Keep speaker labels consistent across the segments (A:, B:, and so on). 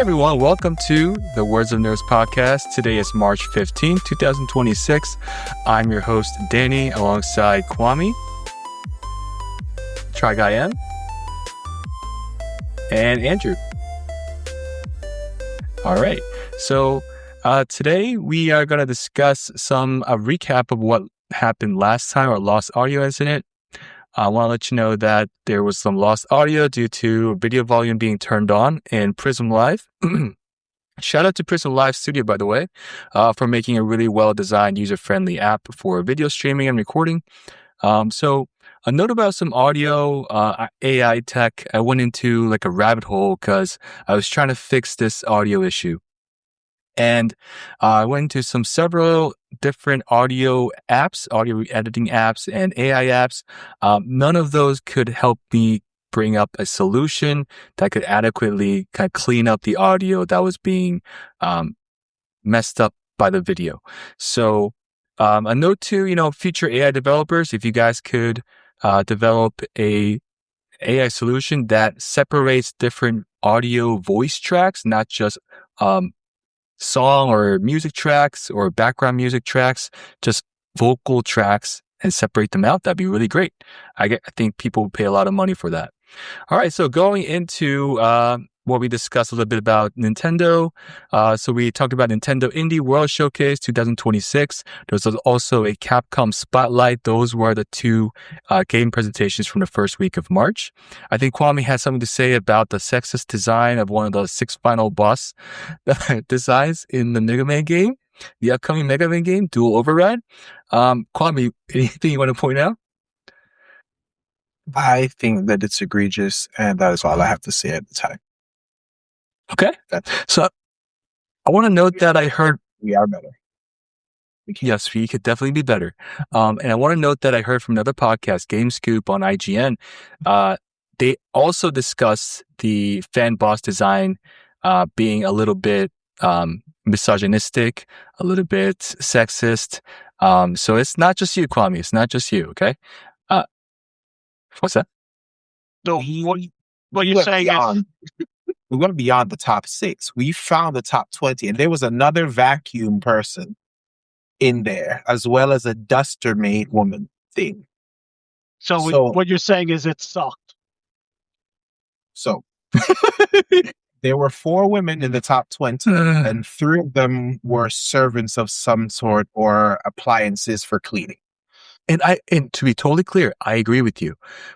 A: everyone, welcome to the Words of Nerds podcast. Today is March 15, 2026. I'm your host, Danny, alongside Kwame, Try Guy M, and Andrew. All right, so today we are going to discuss a recap of what happened last time, our lost audio incident. I want to let you know that there was some lost audio due to video volume being turned on in Prism Live. Shout out to Prism Live Studio, by the way, for making a really well-designed, user-friendly app for video streaming and recording. So a note about some audio, AI tech. I went into like a rabbit hole because I was trying to fix this audio issue. And I went into several different audio apps, audio editing apps, and AI apps. None of those could help me bring up a solution that could adequately kind of clean up the audio that was being messed up by the video. So a note to future AI developers: if you guys could develop a AI solution that separates different audio voice tracks, not just song or music tracks or background music tracks, just vocal tracks, and separate them out, that'd be really great. I think people would pay a lot of money for that. All right, so going into what we discussed a little bit about Nintendo. So we talked about Nintendo Indie World Showcase 2026. There was also a Capcom Spotlight. Those were the two game presentations from the first week of March. I think Kwame had something to say about the sexist design of one of the 6 final boss designs in the Mega Man game, the upcoming Mega Man game, Dual Override. Kwame, anything you want to point out?
B: I think that it's egregious, and that is all I have to say at the time.
A: Okay. So I want to note that I heard
B: we are better.
A: Yes, we could definitely be better. And I want to note that I heard from another podcast, Game Scoop on IGN. They also discussed the fan boss design being a little bit misogynistic, a little bit sexist. So it's not just you, Kwame. It's not just you, okay? What's that?
C: So what you're saying is...
B: We went beyond the top 6. We found the top 20, and there was another vacuum person in there, as well as a duster maid woman thing.
C: So what you're saying is it sucked.
B: So there were 4 women in the top 20, and 3 of them were servants of some sort or appliances for cleaning.
A: And to be totally clear, I agree with you.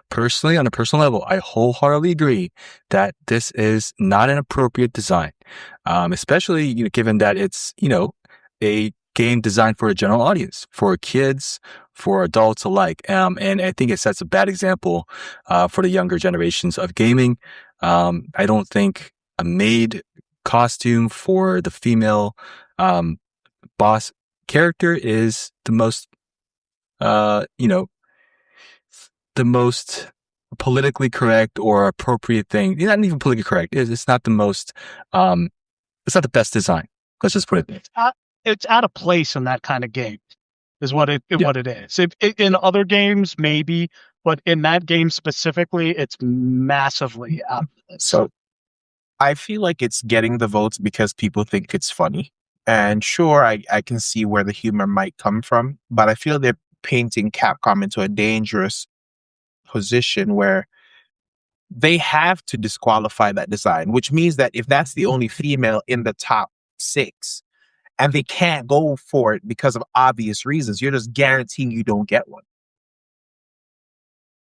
A: Personally, on a personal level, I wholeheartedly agree that this is not an appropriate design, especially given that it's a game designed for a general audience, for kids, for adults alike. And I think it sets a bad example for the younger generations of gaming. I don't think a maid costume for the female boss character is the most the most politically correct or appropriate thing. Not even politically correct. It's not the most, it's not the best design. Let's just put it.
C: It's out of place in that kind of game, is what it is. In other games, maybe, but in that game specifically, it's massively out of place.
B: So I feel like it's getting the votes because people think it's funny. And sure, I can see where the humor might come from, but I feel they're painting Capcom into a dangerous position where they have to disqualify that design, which means that if that's the only female in the top 6 and they can't go for it because of obvious reasons, you're just guaranteeing you don't get one.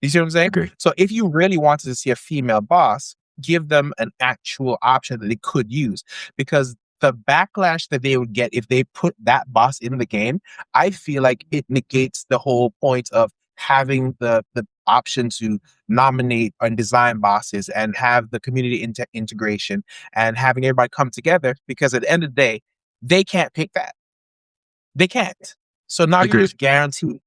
B: You see what I'm saying?
A: Agree.
B: So if you really wanted to see a female boss, give them an actual option that they could use, because the backlash that they would get if they put that boss in the game, I feel like it negates the whole point of having the option to nominate and design bosses and have the community integration and having everybody come together, because at the end of the day, they can't pick that. They can't. So now you're just guaranteeing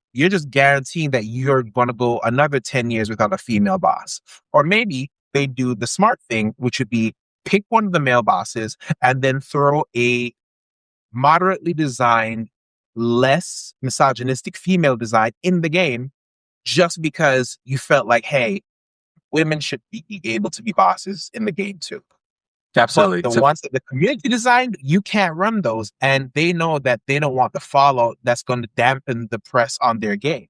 B: that you're going to go another 10 years without a female boss. Or maybe they do the smart thing, which would be pick one of the male bosses and then throw a moderately designed, less misogynistic female design in the game, just because you felt like, hey, women should be able to be bosses in the game too. But
A: Absolutely.
B: the
A: So
B: ones that the community designed, you can't run those. And they know that they don't want the fallout that's going to dampen the press on their game.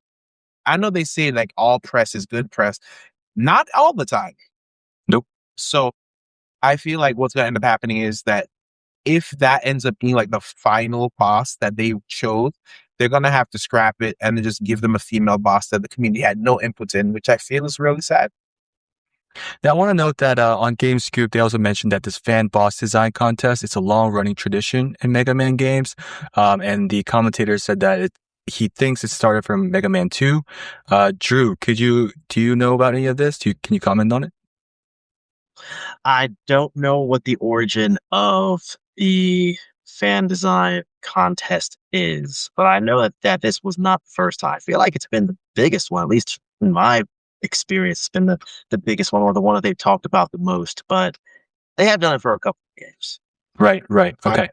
B: I know they say like all press is good press, not all the time.
A: Nope.
B: So I feel like what's going to end up happening is that if that ends up being like the final boss that they chose, they're going to have to scrap it and then just give them a female boss that the community had no input in, which I feel is really sad.
A: Now, I want to note that on GameScoop, they also mentioned that this fan boss design contest, it's a long-running tradition in Mega Man games. And the commentator said that he thinks it started from Mega Man 2. Drew, do you know about any of this? Can you comment on it?
D: I don't know what the origin of the fan design contest is, but I know that this was not the first time. I feel like it's been the biggest one, at least in my experience. It's been the biggest one, or the one that they've talked about the most, but they have done it for a couple of games.
A: Right. Okay.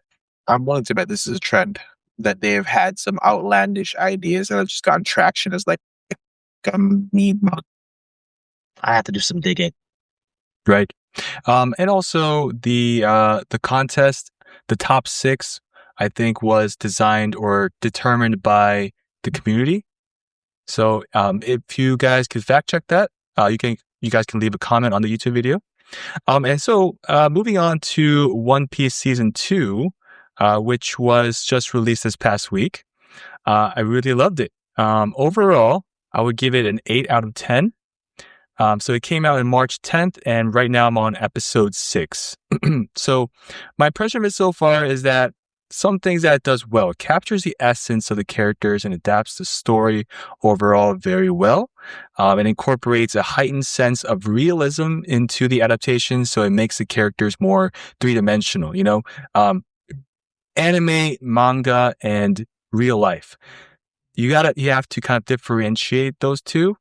B: I'm willing to bet this is a trend that they've had some outlandish ideas that have just gotten traction as like,
D: I have to do some digging.
A: Right. And also the contest, the top 6, I think, was designed or determined by the community. So if you guys could fact check that, you guys can leave a comment on the YouTube video. And so moving on to One Piece Season 2, which was just released this past week. I really loved it. Overall, I would give it an 8 out of 10. So it came out on March 10th, and right now I'm on episode 6. So my impression of it so far is that some things that it does well. It captures the essence of the characters and adapts the story overall very well. It incorporates a heightened sense of realism into the adaptation, so it makes the characters more three-dimensional, anime, manga, and real life. You have to kind of differentiate those two,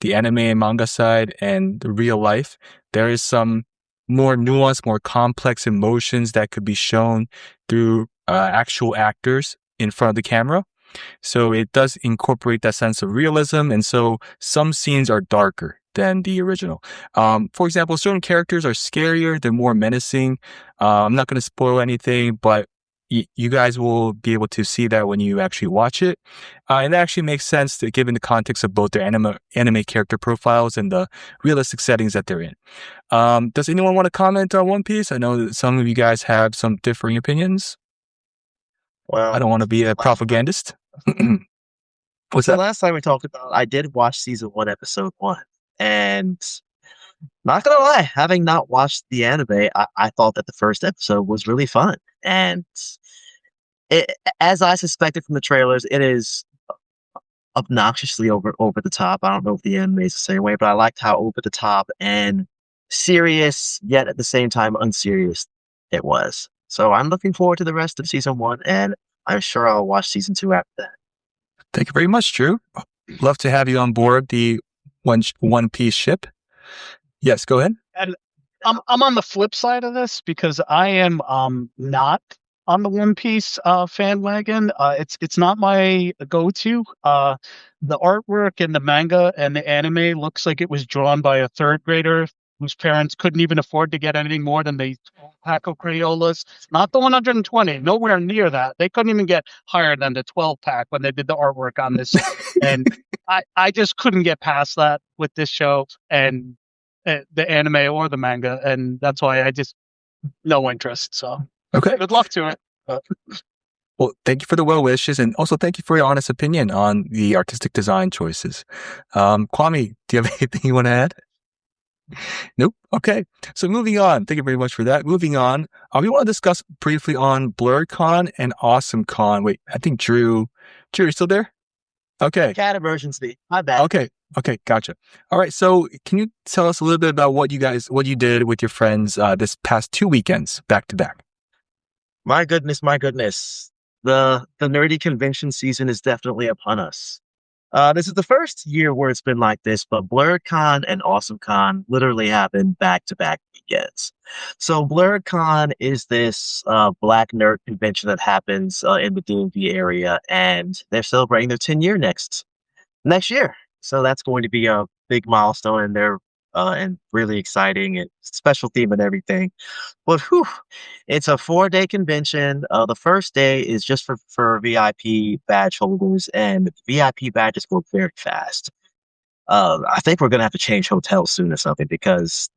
A: the anime and manga side and the real life. There is some more nuanced, more complex emotions that could be shown through actual actors in front of the camera. So it does incorporate that sense of realism. And so some scenes are darker than the original. For example, certain characters are scarier, they're more menacing. I'm not going to spoil anything, but you guys will be able to see that when you actually watch it. And that actually makes sense given the context of both their anime character profiles and the realistic settings that they're in. Does anyone want to comment on One Piece? I know that some of you guys have some differing opinions.
D: Well,
A: I don't want to be a propagandist. What's
D: the
A: that?
D: last time we talked about, I did watch season 1, episode 1, and not gonna lie, having not watched the anime, I thought that the first episode was really fun. And as I suspected from the trailers, it is obnoxiously over the top. I don't know if the anime is the same way, but I liked how over the top and serious, yet at the same time unserious it was. So I'm looking forward to the rest of season 1, and I'm sure I'll watch season 2 after that.
A: Thank you very much, Drew. Love to have you on board the One Piece ship. Yes, go ahead.
C: And I'm on the flip side of this because I am not on the One Piece fan wagon. It's not my go-to. The artwork in the manga and the anime looks like it was drawn by a third grader whose parents couldn't even afford to get anything more than the pack of Crayolas. Not the 120, nowhere near that. They couldn't even get higher than the 12 pack when they did the artwork on this. And I just couldn't get past that with this show and the anime or the manga. And that's why I just no interest. So
A: Okay.
C: good luck to it.
A: Well, thank you for the well wishes, and also thank you for your honest opinion on the artistic design choices. Kwame, do you have anything you want to add? Nope. Okay. So moving on. Thank you very much for that. Moving on. We want to discuss briefly on BlurredCon and AwesomeCon. Wait, I think Drew, you still there? Okay.
D: Cat emergency. My bad.
A: Okay. Gotcha. All right. So can you tell us a little bit about what you did with your friends this past 2 weekends back to back?
D: My goodness. The nerdy convention season is definitely upon us. This is the first year where it's been like this, but BlurredCon and AwesomeCon literally happened back-to-back weekends. So BlurredCon is this black nerd convention that happens in the DMV area, and they're celebrating their 10-year next year. So that's going to be a big milestone, and they're and really exciting and special theme and everything. But whew, it's a 4-day convention. The first day is just for VIP badge holders, and VIP badges go very fast. I think we're gonna have to change hotels soon or something because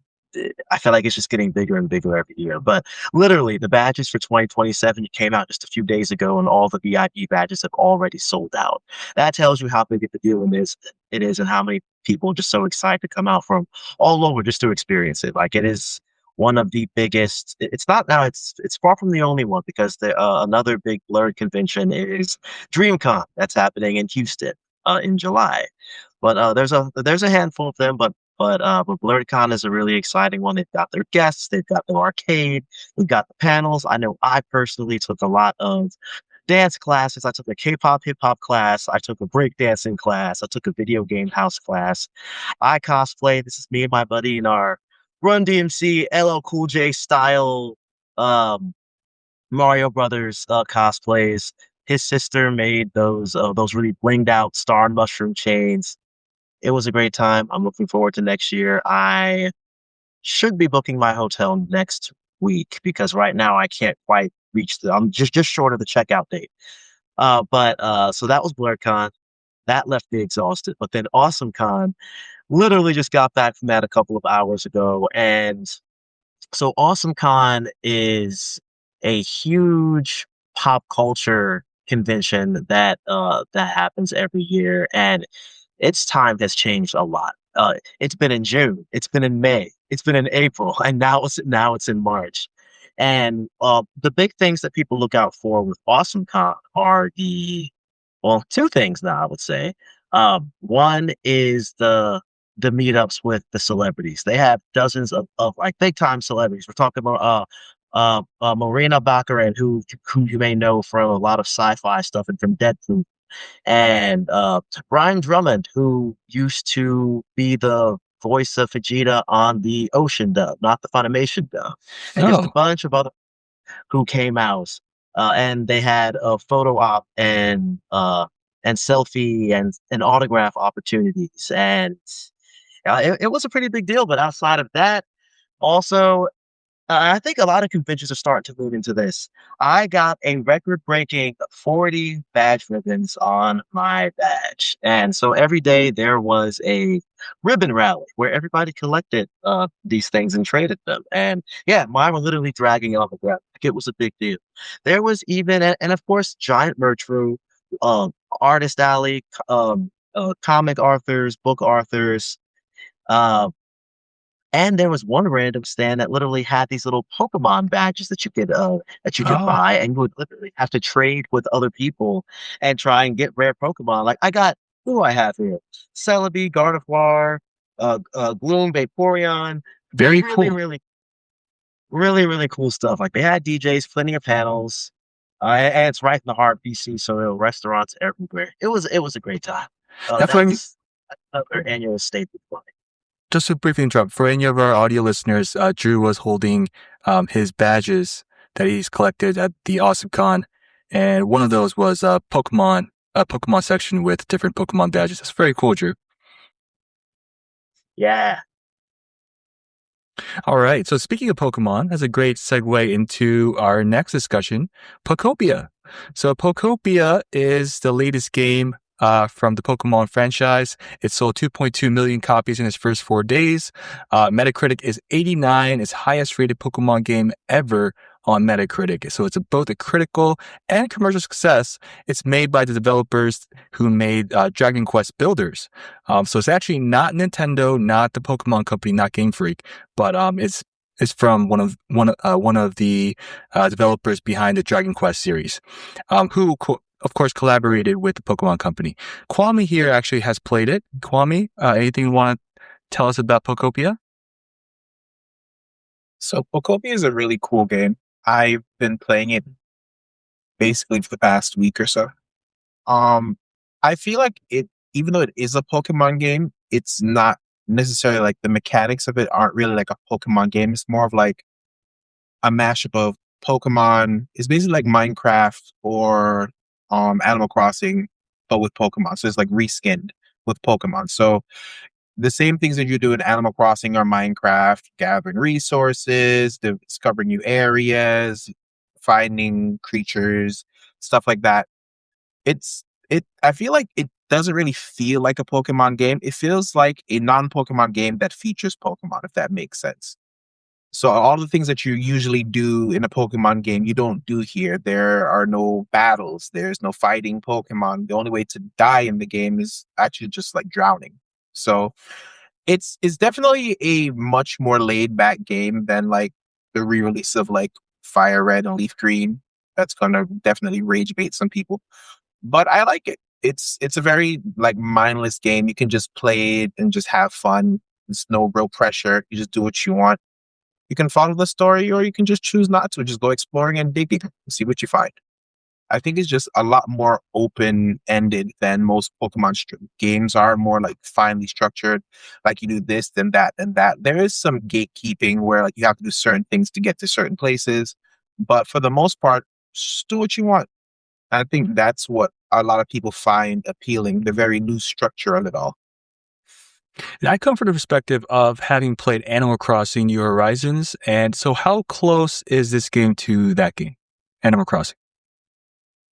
D: I feel like it's just getting bigger and bigger every year. But literally, the badges for 2027 came out just a few days ago, and all the VIP badges have already sold out. That tells you how big of a deal it is, and how many people are just so excited to come out from all over just to experience it. Like it is one of the biggest. It's not now. It's far from the only one because another big Blurred convention is DreamCon that's happening in Houston in July. But there's a handful of them, but BlurredCon is a really exciting one. They've got their guests, they've got their arcade, they've got the panels. I know I personally took a lot of dance classes. I took a K-pop hip hop class. I took a breakdancing class. I took a video game house class. I cosplay. This is me and my buddy in our Run DMC LL Cool J style um, Mario Brothers cosplays. His sister made those really blinged out star and mushroom chains. It was a great time. I'm looking forward to next year. I should be booking my hotel next week because right now I can't quite reach I'm just short of the checkout date. But so that was BlurCon. That left me exhausted. But then AwesomeCon, literally just got back from that a couple of hours ago. And so AwesomeCon is a huge pop culture convention that happens every year, and its time has changed a lot. It's been in June, it's been in May, it's been in April, and now it's in March. And the big things that people look out for with AwesomeCon are two things now, I would say. One is the meetups with the celebrities. They have dozens of like big time celebrities. We're talking about Marina Baccarin, who you may know from a lot of sci-fi stuff and from Deadpool, and Brian Drummond, who used to be the voice of Vegeta on the Ocean dub, not the Funimation dub, and just a
A: Oh,
D: bunch of other who came out, and they had a photo op and selfie and autograph opportunities, and it was a pretty big deal. But outside of that, also I think a lot of conventions are starting to move into this. I got a record-breaking 40 badge ribbons on my badge, and so every day there was a ribbon rally where everybody collected these things and traded them. And yeah, mine were literally dragging on the ground. Like it was a big deal. There was even, and of course, giant merch room, artist alley, comic authors, book authors. Uh, and there was one random stand that literally had these little Pokemon badges that you could
A: oh,
D: buy, and you would literally have to trade with other people and try and get rare Pokemon. Like who do I have here? Celebi, Gardevoir, Gloom, Vaporeon.
A: very
D: Really,
A: cool.
D: really, really cool stuff. Like they had DJs, plenty of panels, and it's right in the heart of BC, so there were restaurants everywhere. It was a great time.
A: Now,
D: That's another annual staple for me.
A: just to briefly interrupt, for any of our audio listeners, Drew was holding his badges that he's collected at the AwesomeCon, and one of those was a Pokemon section with different Pokemon badges. That's very cool, Drew.
D: Yeah.
A: All right. So speaking of Pokemon, that's a great segue into our next discussion, Pokopia. So Pokopia is the latest game from the Pokemon franchise. It sold 2.2 million copies in its first 4 days. Metacritic is 89, its highest rated Pokemon game ever on Metacritic. So it's both a critical and commercial success. It's made by the developers who made Dragon Quest Builders. So it's actually not Nintendo, not the Pokemon Company, not Game Freak, but it's from one of the developers behind the Dragon Quest series, who of course collaborated with the Pokemon Company. Kwame here actually has played it. Kwame, anything you want to tell us about Pokopia?
B: So Pokopia is a really cool game. I've been playing it basically for the past week or so. I feel like even though it is a Pokemon game, it's not necessarily like the mechanics of it aren't really like a Pokemon game. It's more of like a mashup of Pokemon. It's basically like Minecraft or Animal Crossing, but with Pokemon. So it's like reskinned with Pokemon. So the same things that you do in Animal Crossing or Minecraft, gathering resources, discovering new areas, finding creatures, stuff like that. I feel like it doesn't really feel like a Pokemon game. It feels like a non-Pokemon game that features Pokemon, if that makes sense. So all the things that you usually do in a Pokemon game, you don't do here. There are no battles. There's no fighting Pokemon. The only way to die in the game is actually just like drowning. So it's definitely a much more laid back game than like the re-release of like Fire Red and Leaf Green. That's gonna definitely rage bait some people. But I like it. It's a very like mindless game. You can just play it and just have fun. There's no real pressure. You just do what you want. You can follow the story, or you can just choose not to. Just go exploring and dig deep and see what you find. I think it's just a lot more open-ended than most Pokemon games are. More like finely structured, like you do this, then that, then that. There is some gatekeeping where like you have to do certain things to get to certain places, but for the most part, just do what you want. I think that's what a lot of people find appealing, the very loose structure of it all.
A: I come from the perspective of having played Animal Crossing New Horizons, and so how close is this game to that game, Animal Crossing?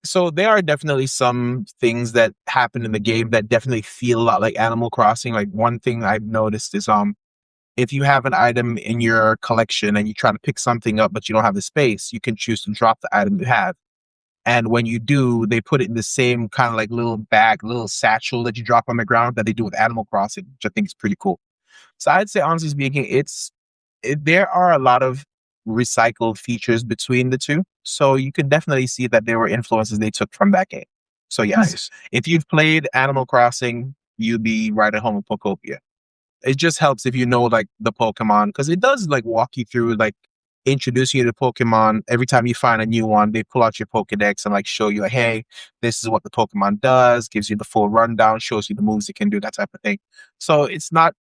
B: So there are definitely some things that happen in the game that definitely feel a lot like Animal Crossing. Like one thing I've noticed is if you have an item in your collection and you try to pick something up but you don't have the space, you can choose to drop the item you have. And when you do, they put it in the same kind of like little bag, little satchel that you drop on the ground that they do with Animal Crossing, which I think is pretty cool. So I'd say, honestly speaking, there are a lot of recycled features between the two. So you can definitely see that there were influences they took from that game. So yes,
A: Nice.
B: if you've played Animal Crossing, you'd be right at home with Pokopia. It just helps if you know like the Pokemon, because it does like walk you through like introducing you to Pokemon. Every time you find a new one, they pull out your Pokedex and like show you like, hey, this is what the Pokemon does, gives you the full rundown, shows you the moves it can do, that type of thing. So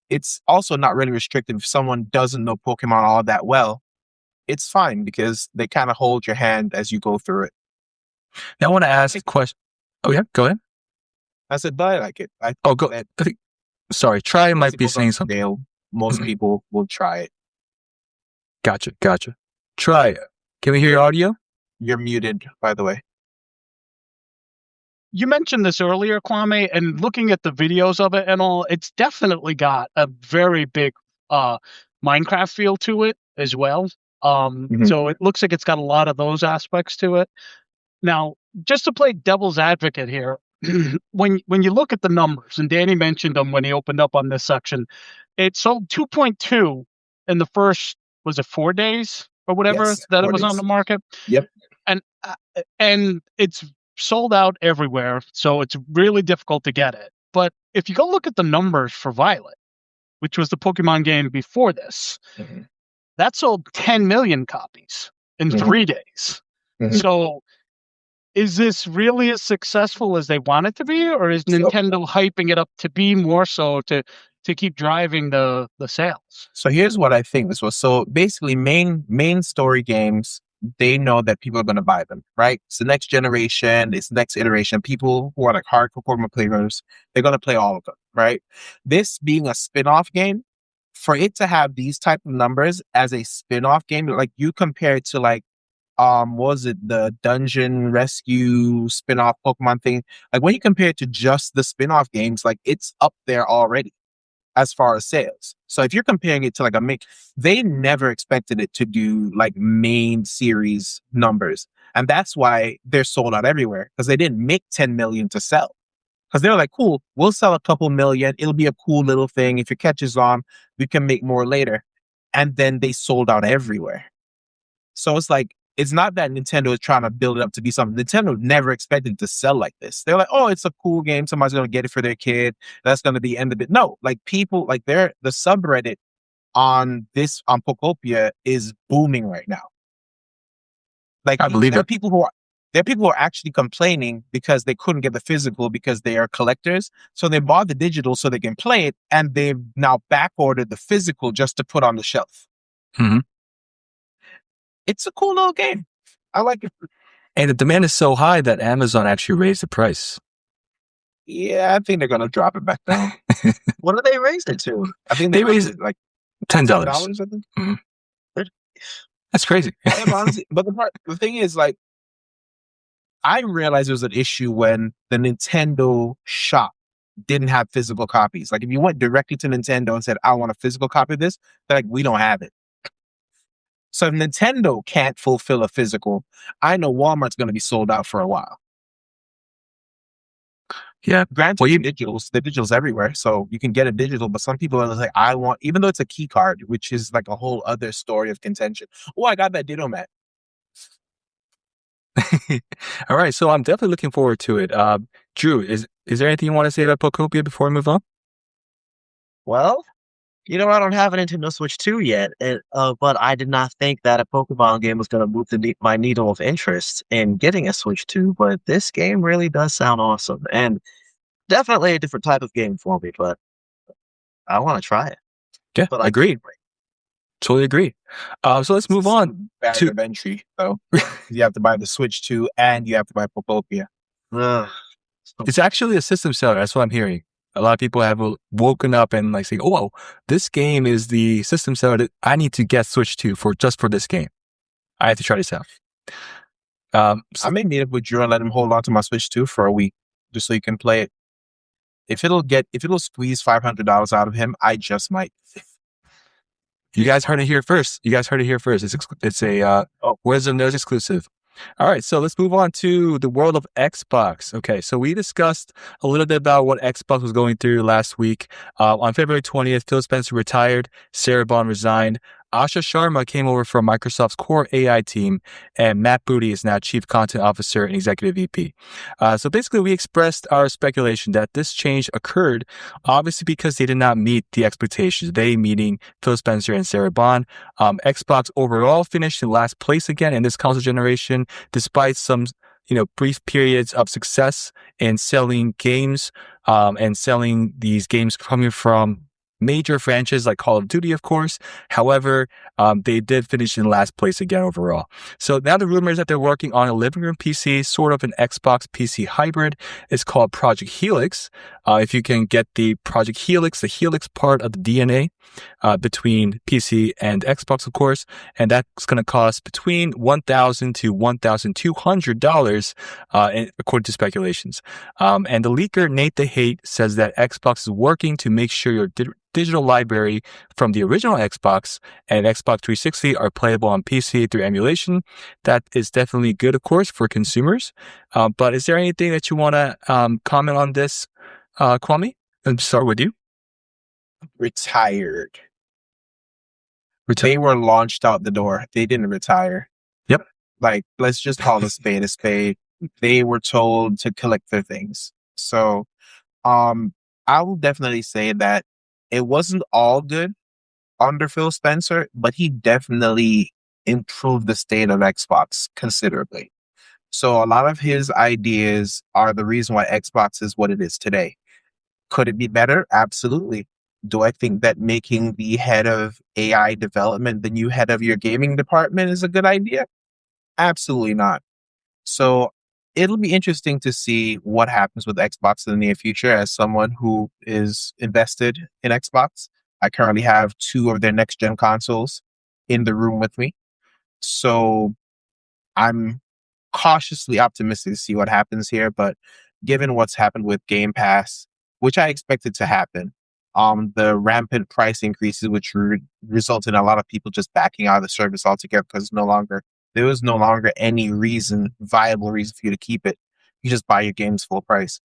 B: it's also not really restrictive. If someone doesn't know Pokemon all that well, it's fine because they kind of hold your hand as you go through it.
A: Now I want to ask a question. Oh yeah, go ahead.
B: I said, but I like it.
A: Go ahead. Sorry, Try might be saying something.
B: Most people will try it.
A: Gotcha. Try. Can we hear your audio?
B: You're muted, by the way.
C: You mentioned this earlier, Kwame, and looking at the videos of it and all, it's definitely got a very big Minecraft feel to it as well. So it looks like it's got a lot of those aspects to it. Now, just to play devil's advocate here, when you look at the numbers, and Danny mentioned them when he opened up on this section, it sold 2.2 in the first, was it 4 days or whatever that it was on the market?
B: Yep.
C: And it's sold out everywhere, so it's really difficult to get it. But if you go look at the numbers for Violet, which was the Pokemon game before this, that sold 10 million copies in 3 days. So is this really as successful as they want it to be, or is Nintendo hyping it up to be more so to keep driving the sales?
B: So here's what I think this was. So basically main story games, they know that people are going to buy them, right? It's the next generation, it's the next iteration. People who are like hardcore Pokemon players, they're going to play all of them, right? This being a spin-off game, for it to have these type of numbers as a spin-off game, like you compare it to like, what was it, the Dungeon Rescue spin-off Pokemon thing? Like when you compare it to just the spin-off games, like it's up there already as far as sales. So if you're comparing it to like they never expected it to do like main series numbers. And that's why they're sold out everywhere, because they didn't make 10 million to sell. Because they're like, cool, we'll sell a couple million. It'll be a cool little thing. If it catches on, we can make more later. And then they sold out everywhere. So it's like, it's not that Nintendo is trying to build it up to be something. Nintendo never expected it to sell like this. They're like, oh, it's a cool game. Somebody's going to get it for their kid. That's going to be the end of it. No, like people, like the subreddit on Pokopia is booming right now. Like
A: I believe
B: there are
A: it.
B: people who are actually complaining because they couldn't get the physical because they are collectors. So they bought the digital so they can play it, and they've now back ordered the physical just to put on the shelf. It's a cool little game. I like it.
A: And the demand is so high that Amazon actually raised the price.
B: Yeah, I think they're going to drop it back down.
D: What do they raise it to?
B: I think
A: They
B: they
A: raised
B: raised it like
A: $10.
B: $10. I think.
A: That's crazy.
B: Yeah, but honestly, the thing is, like, I realized there was an issue when the Nintendo shop didn't have physical copies. Like, if you went directly to Nintendo and said, "I want a physical copy of this," they're like, "We don't have it." So if Nintendo can't fulfill a physical, I know Walmart's going to be sold out for a while.
A: Yeah.
B: Granted,
A: Well,
B: the digital's everywhere, so you can get a digital, but some people are like, I want, even though it's a key card, which is like a whole other story of contention. Oh, I got that Ditto Mat.
A: all right. So I'm definitely looking forward to it. Drew, is there anything you want to say about Pokopia before we move on?
D: Well, I don't have a Nintendo Switch 2 yet, but I did not think that a Pokemon game was going to move my needle of interest in getting a Switch 2, but this game really does sound awesome, and definitely a different type of game for me, but I want to try it.
A: Yeah,
D: But I
A: agreed.
D: can't wait.
A: Totally agree. So let's move on.
B: Barrier of entry, though. You have to buy the Switch 2 and you have to buy Pokopia.
D: Ugh.
A: It's actually a system seller. That's what I'm hearing. A lot of people have woken up and like saying, "Oh, this game is the system seller that I need to get Switch 2 for this game. I have to try this out."
B: I may meet up with Drew and let him hold on to my Switch 2 for a week, just so you can play it. If it'll squeeze $500 out of him, I just might.
A: You guys heard it here first. It's a Words of Nose exclusive. All right, so let's move on to the world of Xbox. Okay, so we discussed a little bit about what Xbox was going through last week. On February 20th, Phil Spencer retired, Sarah Bond resigned, Asha Sharma came over from Microsoft's core AI team, and Matt Booty is now Chief Content Officer and Executive VP. So basically, we expressed our speculation that this change occurred, obviously because they did not meet the expectations. They, meaning Phil Spencer and Sarah Bond. Xbox overall finished in last place again in this console generation, despite some brief periods of success in selling games and selling these games coming from major franchises like Call of Duty, of course. However, they did finish in last place again overall. So now the rumor is that they're working on a living room PC, sort of an Xbox PC hybrid. It's called Project Helix. If you can get the Project Helix, the Helix part of the DNA between PC and Xbox, of course, and that's going to cost between $1,000 to $1,200, according to speculations. And the leaker, Nate the Hate, says that Xbox is working to make sure your digital library from the original Xbox and Xbox 360 are playable on PC through emulation. That is definitely good, of course, for consumers. But is there anything that you want to comment on this, Kwame? Let's start with you.
B: Retired. They were launched out the door. They didn't retire.
A: Yep.
B: Like, let's just call a spade a spade. They were told to collect their things. So, I will definitely say that it wasn't all good under Phil Spencer, but he definitely improved the state of Xbox considerably. So a lot of his ideas are the reason why Xbox is what it is today. Could it be better? Absolutely. Do I think that making the head of AI development the new head of your gaming department is a good idea? Absolutely not. So it'll be interesting to see what happens with Xbox in the near future. As someone who is invested in Xbox, I currently have 2 of their next gen consoles in the room with me. So I'm cautiously optimistic to see what happens here. But given what's happened with Game Pass, which I expected to happen, the rampant price increases, which result in a lot of people just backing out of the service altogether because there was no longer any viable reason for you to keep it. You just buy your games full price.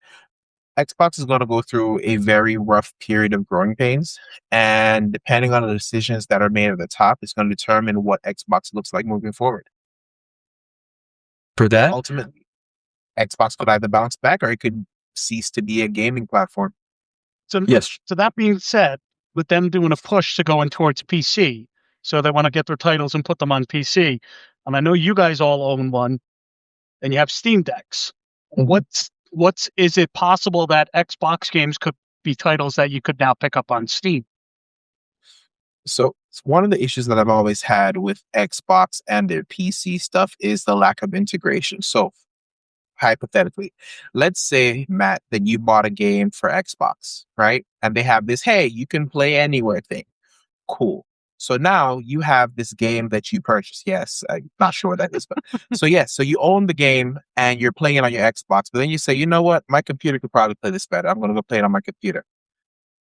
B: Xbox is going to go through a very rough period of growing pains, and depending on the decisions that are made at the top, it's going to determine what Xbox looks like moving forward.
A: For that,
B: ultimately, Xbox could either bounce back or it could cease to be a gaming platform.
C: So,
A: yes.
C: So that being said, with them doing a push to going towards PC, so they want to get their titles and put them on PC. And I know you guys all own one, and you have Steam Decks. Mm-hmm. Is it possible that Xbox games could be titles that you could now pick up on Steam?
B: So one of the issues that I've always had with Xbox and their PC stuff is the lack of integration. So hypothetically, let's say, Matt, that you bought a game for Xbox, right? And they have this, hey, you can play anywhere thing. Cool. So now you have this game that you purchased. Yes, I'm not sure what that is, but so you own the game and you're playing it on your Xbox, but then you say, you know what, my computer could probably play this better. I'm going to go play it on my computer.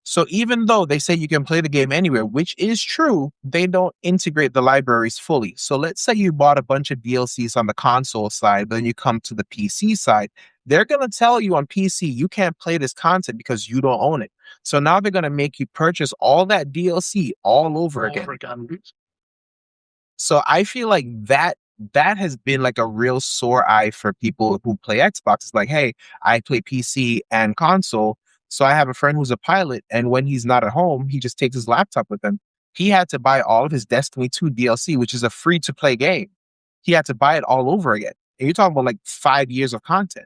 B: So even though they say you can play the game anywhere, which is true, they don't integrate the libraries fully. So let's say you bought a bunch of DLCs on the console side, but then you come to the PC side. They're going to tell you on PC, you can't play this content because you don't own it. So now they're going to make you purchase all that DLC all over again. So I feel like that has been like a real sore eye for people who play Xbox. It's like, hey, I play PC and console. So I have a friend who's a pilot, and when he's not at home, he just takes his laptop with him. He had to buy all of his Destiny 2 DLC, which is a free-to-play game. He had to buy it all over again. And you're talking about like 5 years of content.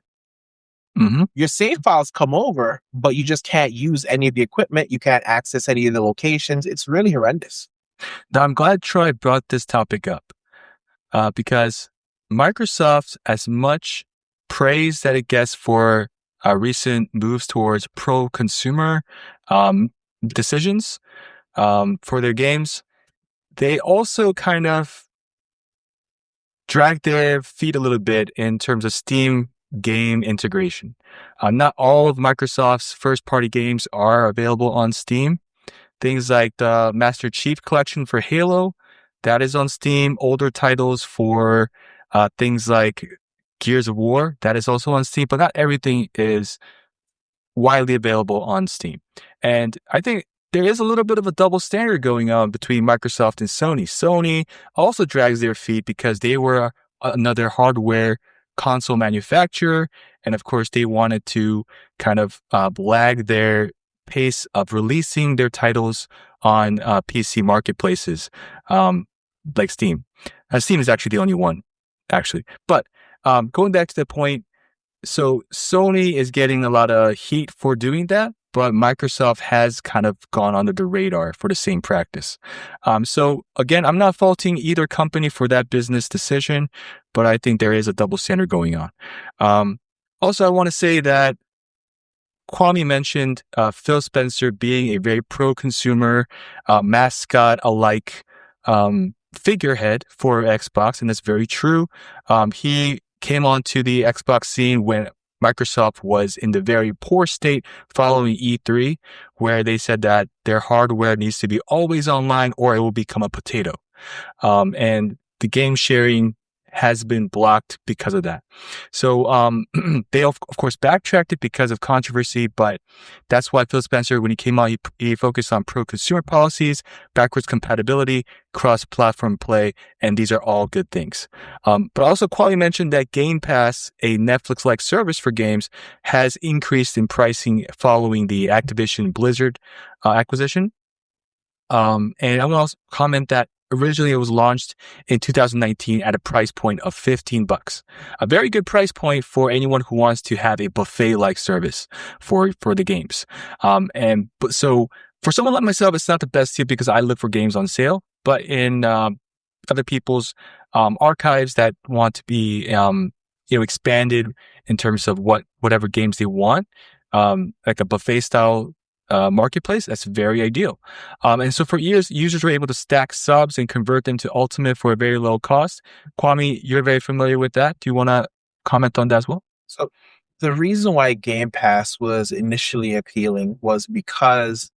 A: Mm-hmm.
B: Your save files come over, but you just can't use any of the equipment. You can't access any of the locations. It's really horrendous.
A: Now, I'm glad Troy brought this topic up because Microsoft, as much praise that it gets for recent moves towards pro-consumer decisions for their games, they also kind of drag their feet a little bit in terms of Steam game integration. Not all of Microsoft's first-party games are available on Steam. Things like the Master Chief Collection for Halo, that is on Steam. Older titles for things like Gears of War, that is also on Steam, but not everything is widely available on Steam. And I think there is a little bit of a double standard going on between Microsoft and Sony. Sony also drags their feet because they were another hardware console manufacturer. And of course, they wanted to kind of lag their pace of releasing their titles on PC marketplaces like Steam. Steam is actually the only one, actually. But going back to the point, so Sony is getting a lot of heat for doing that, but Microsoft has kind of gone under the radar for the same practice. So again, I'm not faulting either company for that business decision, but I think there is a double standard going on. Also, I want to say that Kwame mentioned Phil Spencer being a very pro-consumer, mascot-alike figurehead for Xbox, and that's very true. He came onto the Xbox scene when Microsoft was in the very poor state following E3, where they said that their hardware needs to be always online or it will become a potato. And the game sharing has been blocked because of that. So they, of course, backtracked it because of controversy, but that's why Phil Spencer, when he came out, he focused on pro-consumer policies, backwards compatibility, cross-platform play, and these are all good things. But also, Quali mentioned that Game Pass, a Netflix-like service for games, has increased in pricing following the Activision Blizzard acquisition. And I want to also comment that originally it was launched in 2019 at a price point of $15. A very good price point for anyone who wants to have a buffet-like service for the games. So for someone like myself, it's not the best deal because I look for games on sale. But in other people's archives that want to be expanded in terms of whatever games they want, like a buffet style marketplace, that's very ideal. And so for years, users were able to stack subs and convert them to Ultimate for a very low cost. Kwame, you're very familiar with that. Do you want to comment on that as well?
B: So the reason why Game Pass was initially appealing was because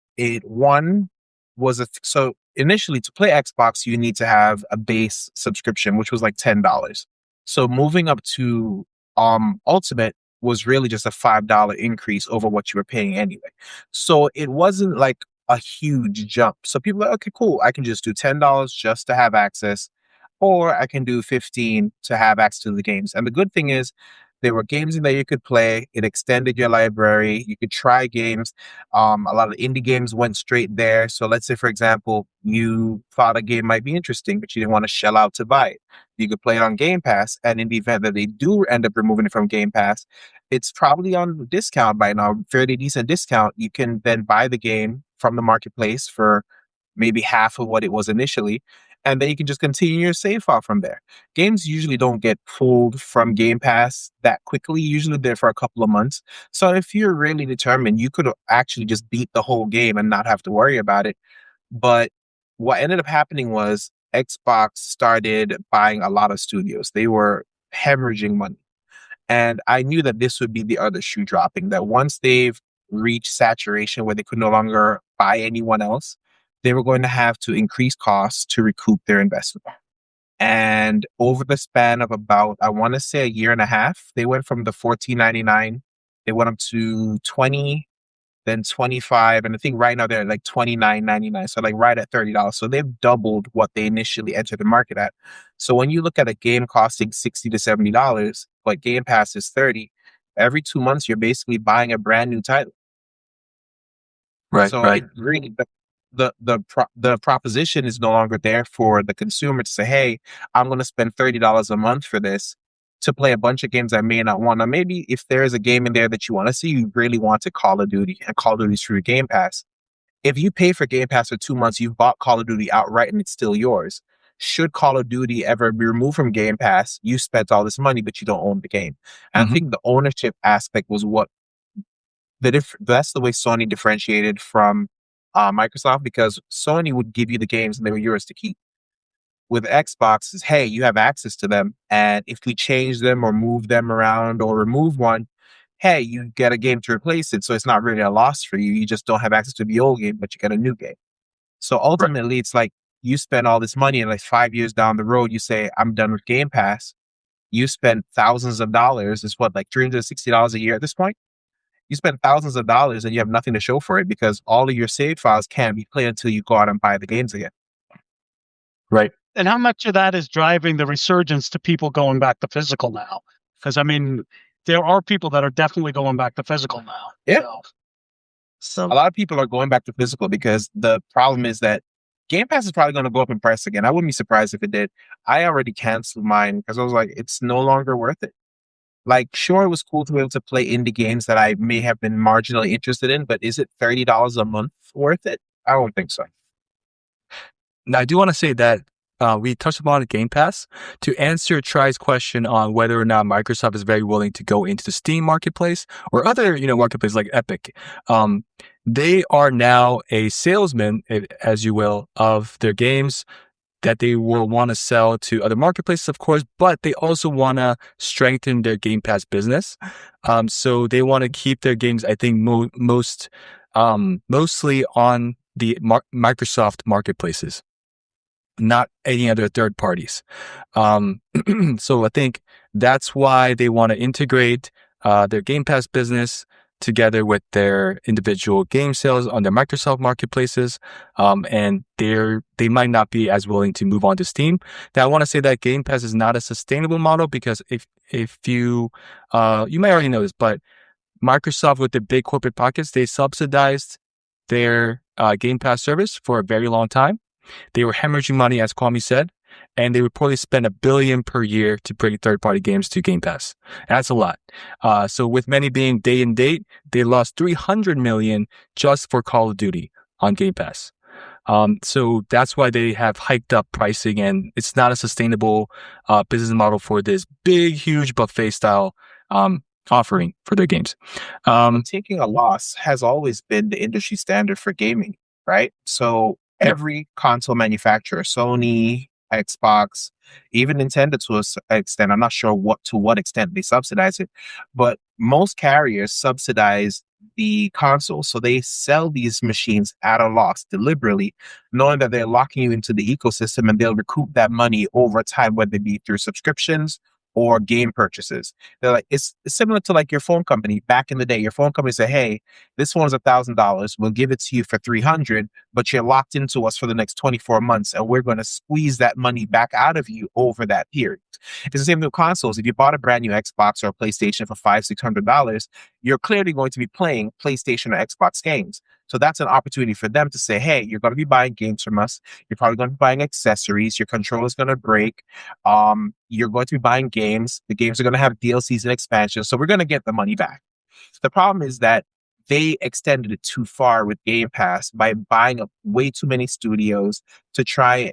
B: so initially to play Xbox, you need to have a base subscription, which was like $10. So moving up to Ultimate was really just a $5 increase over what you were paying anyway. So it wasn't like a huge jump. So people are like, okay, cool. I can just do $10 just to have access, or I can do $15 to have access to the games. And the good thing is there were games in there you could play. It extended your library. You could try games. A lot of indie games went straight there. So let's say, for example, you thought a game might be interesting, but you didn't want to shell out to buy it. You could play it on Game Pass. And in the event that they do end up removing it from Game Pass, it's probably on discount by now, fairly decent discount. You can then buy the game from the marketplace for maybe half of what it was initially. And then you can just continue your save file from there. Games usually don't get pulled from Game Pass that quickly. Usually they're for a couple of months. So if you're really determined, you could actually just beat the whole game and not have to worry about it. But what ended up happening was Xbox started buying a lot of studios. They were hemorrhaging money. And I knew that this would be the other shoe dropping, that once they've reached saturation where they could no longer buy anyone else, they were going to have to increase costs to recoup their investment. And over the span of about, I want to say a year and a half, they went from the $14.99, they went up to 20, then 25, and I think right now they're at like $29.99, so like right at $30. So they've doubled what they initially entered the market at. So when you look at a game costing $60 to $70, but Game Pass is $30, every 2 months you're basically buying a brand new title.
A: Right,
B: So
A: right.
B: it really the proposition is no longer there for the consumer to say, "Hey, I'm going to spend $30 a month for this to play a bunch of games I may not want." Now, maybe if there is a game in there that you want to see, you really want to Call of Duty, and Call of Duty's through Game Pass. If you pay for Game Pass for 2 months, you've bought Call of Duty outright and it's still yours. Should Call of Duty ever be removed from Game Pass, you spent all this money, but you don't own the game. And I
A: Mhm.
B: think the ownership aspect was what that's the way Sony differentiated from Microsoft, because Sony would give you the games and they were yours to keep. With Xbox is, hey, you have access to them, and if we change them or move them around or remove one, hey, you get a game to replace it. So it's not really a loss for you. You just don't have access to the old game, but you get a new game. So
A: Right.
B: ultimately, it's like you spend all this money, and like 5 years down the road, you say, I'm done with Game Pass. You spend thousands of dollars. It's what, like $360 a year at this point? You spend thousands of dollars and you have nothing to show for it because all of your save files can't be played until you go out and buy the games again.
A: Right.
C: And how much of that is driving the resurgence to people going back to physical now? Because I mean, there are people that are definitely going back to physical now.
B: Yeah.
C: So,
D: So
B: A lot of people are going back to physical because the problem is that Game Pass is probably going to go up in price again. I wouldn't be surprised if it did. I already canceled mine because I was like, it's no longer worth it. Like, sure, it was cool to be able to play indie games that I may have been marginally interested in, but is it $30 a month worth it? I don't think so.
A: Now, I do want to say that we touched upon Game Pass. To answer Tri's question on whether or not Microsoft is very willing to go into the Steam marketplace or other, marketplaces like Epic, they are now a salesman, as you will, of their games that they will want to sell to other marketplaces, of course, but they also want to strengthen their Game Pass business. So they want to keep their games, I think, mostly on the Microsoft marketplaces, not any other third parties. So I think that's why they want to integrate their Game Pass business together with their individual game sales on their Microsoft marketplaces. And they might not be as willing to move on to Steam. Now, I want to say that Game Pass is not a sustainable model because if you may already know this, but Microsoft, with the big corporate pockets, they subsidized their Game Pass service for a very long time. They were hemorrhaging money, as Kwame said, and they would probably spend $1 billion per year to bring third-party games to Game Pass. That's a lot. So with many being day and date, they lost $300 million just for Call of Duty on Game Pass. So that's why they have hiked up pricing, and it's not a sustainable business model for this big, huge buffet style offering for their games.
B: Taking a loss has always been the industry standard for gaming, right? So every console manufacturer, Sony, Xbox, even Nintendo to an extent, I'm not sure to what extent they subsidize it, but most carriers subsidize the console. So they sell these machines at a loss deliberately, knowing that they're locking you into the ecosystem and they'll recoup that money over time, whether it be through subscriptions or game purchases. They're like, it's similar to like your phone company. Back in the day, your phone company said, hey, this one's $1,000. We'll give it to you for $300, but you're locked into us for the next 24 months. And we're going to squeeze that money back out of you over that period. It's the same with consoles. If you bought a brand new Xbox or a PlayStation for $500-$600, you're clearly going to be playing PlayStation or Xbox games. So that's an opportunity for them to say, hey, you're going to be buying games from us. You're probably going to be buying accessories. Your controller's going to break. You're going to be buying games. The games are going to have DLCs and expansions. So we're going to get the money back. The problem is that they extended it too far with Game Pass by buying up way too many studios to try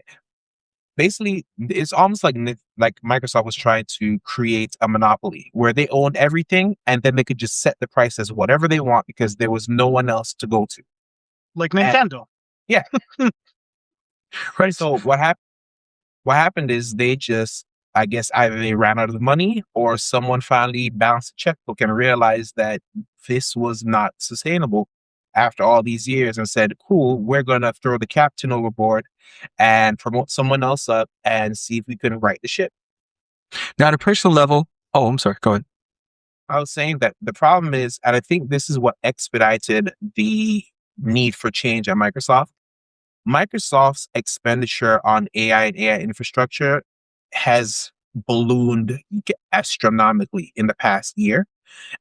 B: basically it's almost like Microsoft was trying to create a monopoly where they owned everything and then they could just set the price as whatever they want because there was no one else to go to.
C: Like
B: And
C: Nintendo.
B: yeah,
A: Right.
B: so what happened is they just, I guess, either they ran out of the money or someone finally bounced a checkbook and realized that this was not sustainable after all these years and said, cool, we're going to throw the captain overboard and promote someone else up and see if we can right the ship.
A: Now, at a personal level, oh, I'm sorry. Go ahead.
B: I was saying that the problem is, and I think this is what expedited the need for change at Microsoft. Microsoft's expenditure on AI and AI infrastructure has ballooned astronomically in the past year.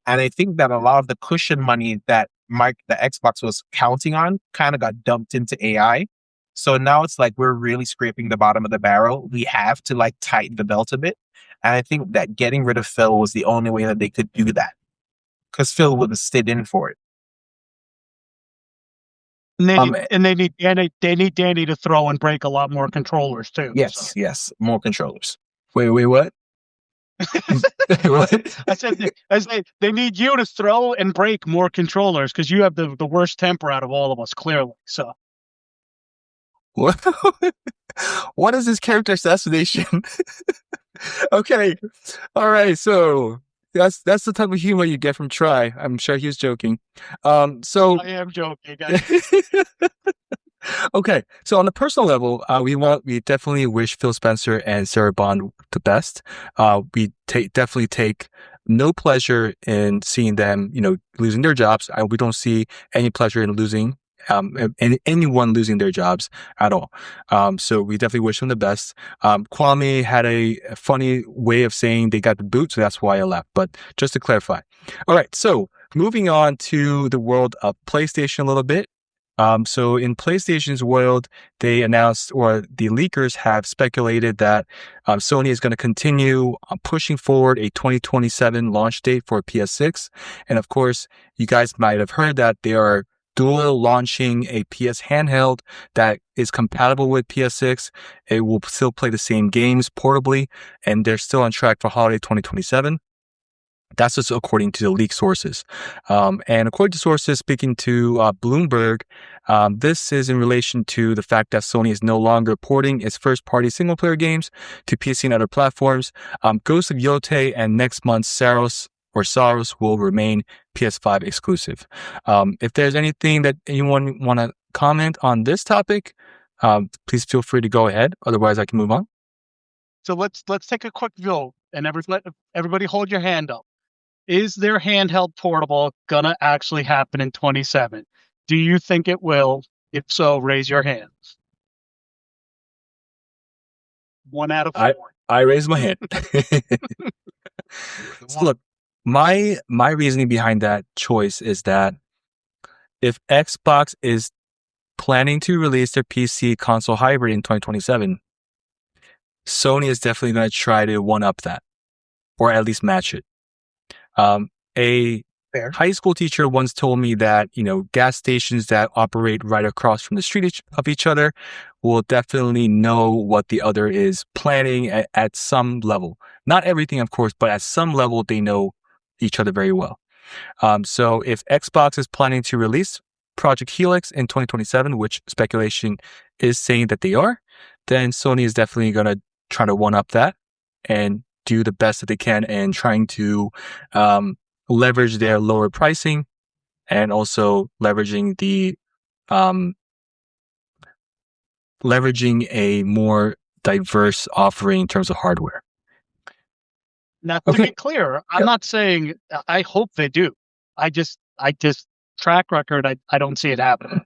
B: And I think that a lot of the cushion money that the Xbox was counting on kind of got dumped into AI. So now it's like we're really scraping the bottom of the barrel. We have to like tighten the belt a bit. And I think that getting rid of Phil was the only way that they could do that. Because Phil would have stayed in for it.
C: And they need Danny to throw and break a lot more controllers too.
B: Yes, yes, more controllers.
A: Wait, what? What?
C: I said they need you to throw and break more controllers because you have the worst temper out of all of us, clearly. So
A: What? What is this character assassination? Okay. All right. So that's the type of humor you get from Try. I'm sure he was joking. So
C: I am joking.
A: okay. So on a personal level, we definitely wish Phil Spencer and Sarah Bond the best. We definitely take no pleasure in seeing them, losing their jobs. We don't see any pleasure in losing anyone losing their jobs at all. So we definitely wish them the best. Kwame had a funny way of saying they got the boot, so that's why I laughed. But just to clarify. All right, so moving on to the world of PlayStation a little bit. So in PlayStation's world, they announced, or the leakers have speculated that Sony is going to continue pushing forward a 2027 launch date for PS6. And of course, you guys might have heard that they are dual launching a PS handheld that is compatible with PS6. It will still play the same games portably, and they're still on track for holiday 2027. That's just according to the leak sources. And according to sources speaking to Bloomberg, this is in relation to the fact that Sony is no longer porting its first-party single-player games to PC and other platforms. Ghost of Yotei and next month's Saros will remain PS5 exclusive. If there's anything that anyone want to comment on this topic, please feel free to go ahead. Otherwise, I can move on.
C: So let's take a quick view, and everybody hold your hand up. Is their handheld portable gonna actually happen in 27? Do you think it will? If so, raise your hands. 1 out of 4.
A: I raise my hand. So look, my reasoning behind that choice is that if Xbox is planning to release their PC console hybrid in 2027, Sony is definitely going to try to one-up that, or at least match it. A
B: Fair.
A: high school teacher once told me that, gas stations that operate right across from the street of each other will definitely know what the other is planning at some level. Not everything, of course, but at some level, they know each other very well. So if Xbox is planning to release Project Helix in 2027, which speculation is saying that they are, then Sony is definitely going to try to one-up that and do the best that they can and trying to leverage their lower pricing and also leveraging a more diverse offering in terms of hardware.
C: Now, to be clear, I'm not saying I hope they do. I just track record. I don't see it happening.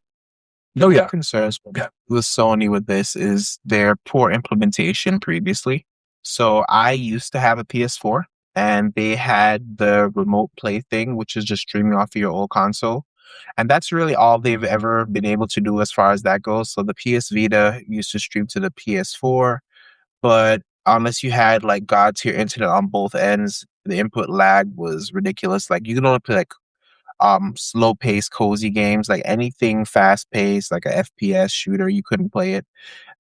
A: No, yeah.
B: Concerns with Sony with this is their poor implementation previously. So I used to have a PS4 and they had the remote play thing, which is just streaming off of your old console. And that's really all they've ever been able to do as far as that goes. So the PS Vita used to stream to the PS4, but unless you had like God tier internet on both ends, the input lag was ridiculous. Like you could only play like slow paced, cozy games, like anything fast paced, like a FPS shooter, you couldn't play it.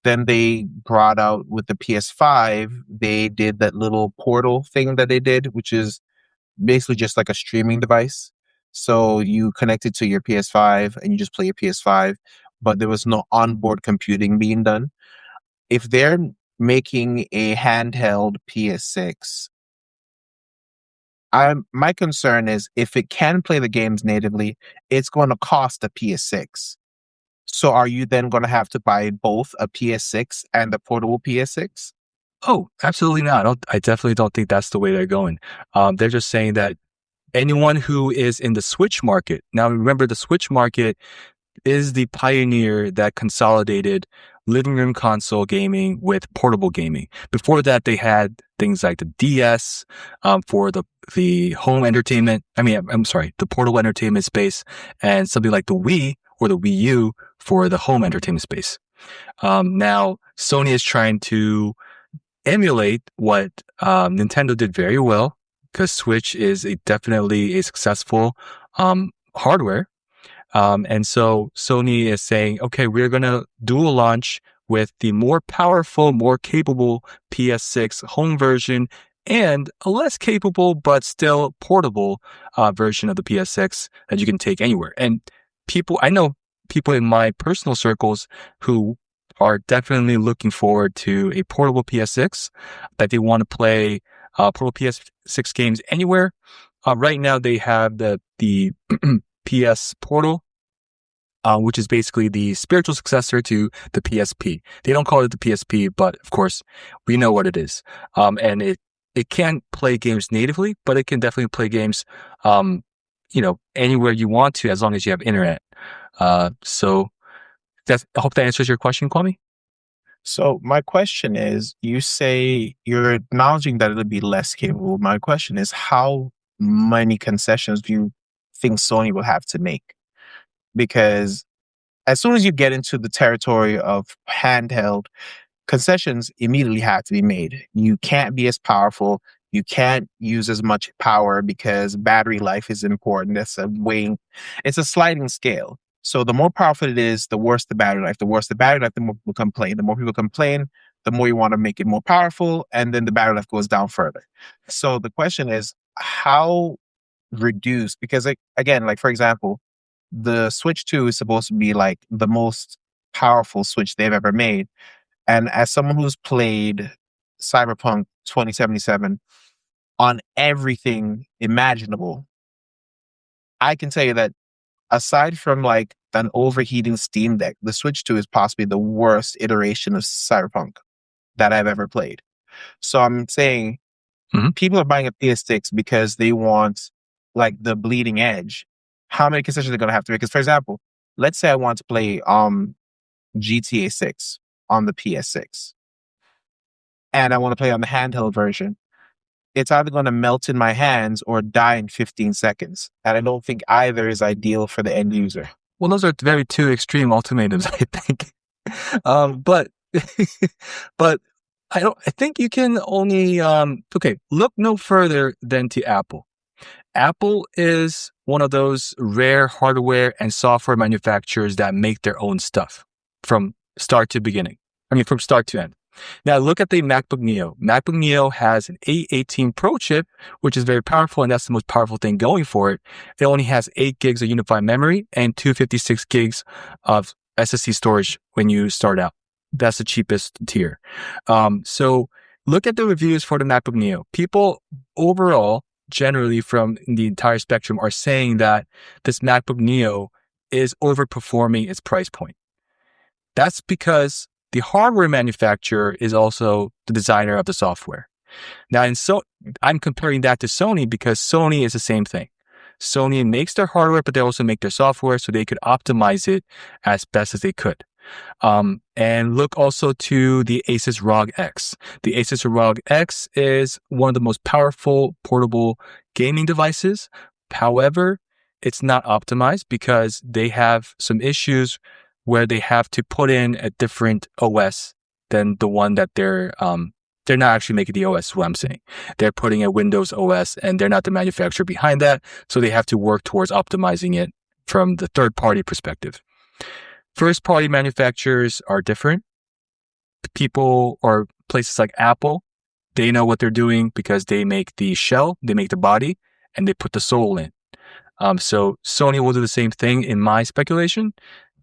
B: Then they brought out with the PS5, they did that little portal thing that they did, which is basically just like a streaming device. So you connect it to your PS5 and you just play your PS5, but there was no onboard computing being done. If they're making a handheld PS6, my concern is if it can play the games natively, it's going to cost a PS6. So are you then going to have to buy both a PS6 and a portable PS6?
A: Oh, absolutely not. I definitely don't think that's the way they're going. They're just saying that anyone who is in the Switch market. Now, remember, the Switch market is the pioneer that consolidated living room console gaming with portable gaming. Before that, they had things like the DS for the home entertainment. I'm sorry, the portable entertainment space, and something like the Wii or the Wii U for the home entertainment space. Now, Sony is trying to emulate what Nintendo did very well, because Switch is definitely a successful hardware. And so Sony is saying, okay, we're going to dual launch with the more powerful, more capable PS6 home version and a less capable but still portable version of the PS6 that you can take anywhere. And I know people in my personal circles who are definitely looking forward to a portable PS6, that they want to play portable PS6 games anywhere. Right now they have the PS Portal, which is basically the spiritual successor to the PSP. They don't call it the PSP, but of course we know what it is. And it can't play games natively, but it can definitely play games, anywhere you want to, as long as you have internet. So I hope that answers your question, Kwame.
B: So my question is, you say you're acknowledging that it'll be less capable. My question is, how many concessions do you think Sony will have to make? Because as soon as you get into the territory of handheld, concessions immediately have to be made. You can't be as powerful. You can't use as much power because battery life is important. It's a sliding scale. So the more powerful it is, the worse the battery life. The worse the battery life, the more people complain. The more people complain, the more you want to make it more powerful, and then the battery life goes down further. So the question is, how reduce? Because again, like for example, the Switch 2 is supposed to be like the most powerful Switch they've ever made. And as someone who's played Cyberpunk 2077 on everything imaginable, I can tell you that aside from like an overheating Steam Deck, the Switch 2 is possibly the worst iteration of Cyberpunk that I've ever played. So I'm saying people are buying a PS6 because they want like the bleeding edge. How many concessions are they going to have to make? Because for example, let's say I want to play GTA 6 on the PS6 and I want to play on the handheld version. It's either going to melt in my hands or die in 15 seconds. And I don't think either is ideal for the end user.
A: Well, those are very two extreme ultimatums, I think. But I think you can only, look no further than to Apple. Apple is one of those rare hardware and software manufacturers that make their own stuff from start to end. Now look at the MacBook Neo. MacBook Neo has an A18 Pro chip, which is very powerful, and that's the most powerful thing going for it. It only has 8 gigs of unified memory and 256 gigs of SSD storage when you start out. That's the cheapest tier. So look at the reviews for the MacBook Neo. People overall, generally from the entire spectrum, are saying that this MacBook Neo is overperforming its price point. That's because the hardware manufacturer is also the designer of the software. Now, I'm comparing that to Sony because Sony is the same thing. Sony makes their hardware, but they also make their software so they could optimize it as best as they could. And look also to the Asus ROG X. The Asus ROG X is one of the most powerful portable gaming devices. However, it's not optimized because they have some issues where they have to put in a different OS than the one that they're not actually making the OS, is what I'm saying. They're putting a Windows OS and they're not the manufacturer behind that. So they have to work towards optimizing it from the third party perspective. First party manufacturers are different. people or places like Apple, they know what they're doing because they make the shell, they make the body, and they put the soul in. So Sony will do the same thing in my speculation,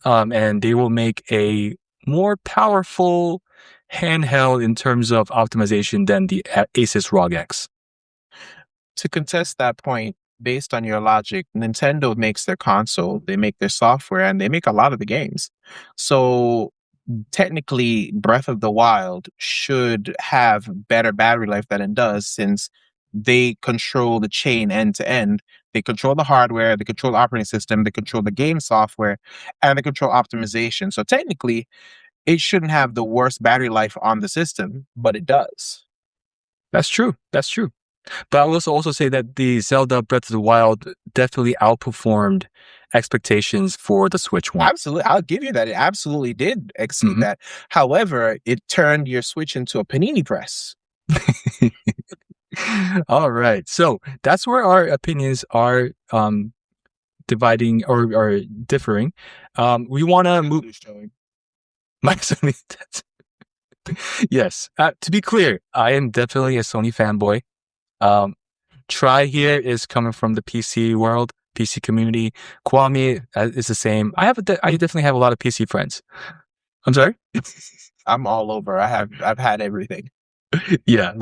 A: and they will make a more powerful handheld in terms of optimization than the Asus ROG X.
B: To contest that point, based on your logic, Nintendo makes their console, they make their software, and they make a lot of the games. So technically, Breath of the Wild should have better battery life than it does, since they control the chain end to end. They control the hardware, they control the operating system, they control the game software, and they control optimization. So technically, it shouldn't have the worst battery life on the system, but it does.
A: That's true. That's true. But I will also say that the Zelda Breath of the Wild definitely outperformed expectations for the Switch one.
B: Absolutely. I'll give you that. It absolutely did exceed that. However, it turned your Switch into a panini press.
A: All right. So that's where our opinions are dividing or differing. We want to move. My Sony. Yes. To be clear, I am definitely a Sony fanboy. Try here is coming from the PC world, PC community. Kwame is the same. I definitely have a lot of PC friends. I'm sorry?
B: I'm all over. I've had everything.
A: Yeah.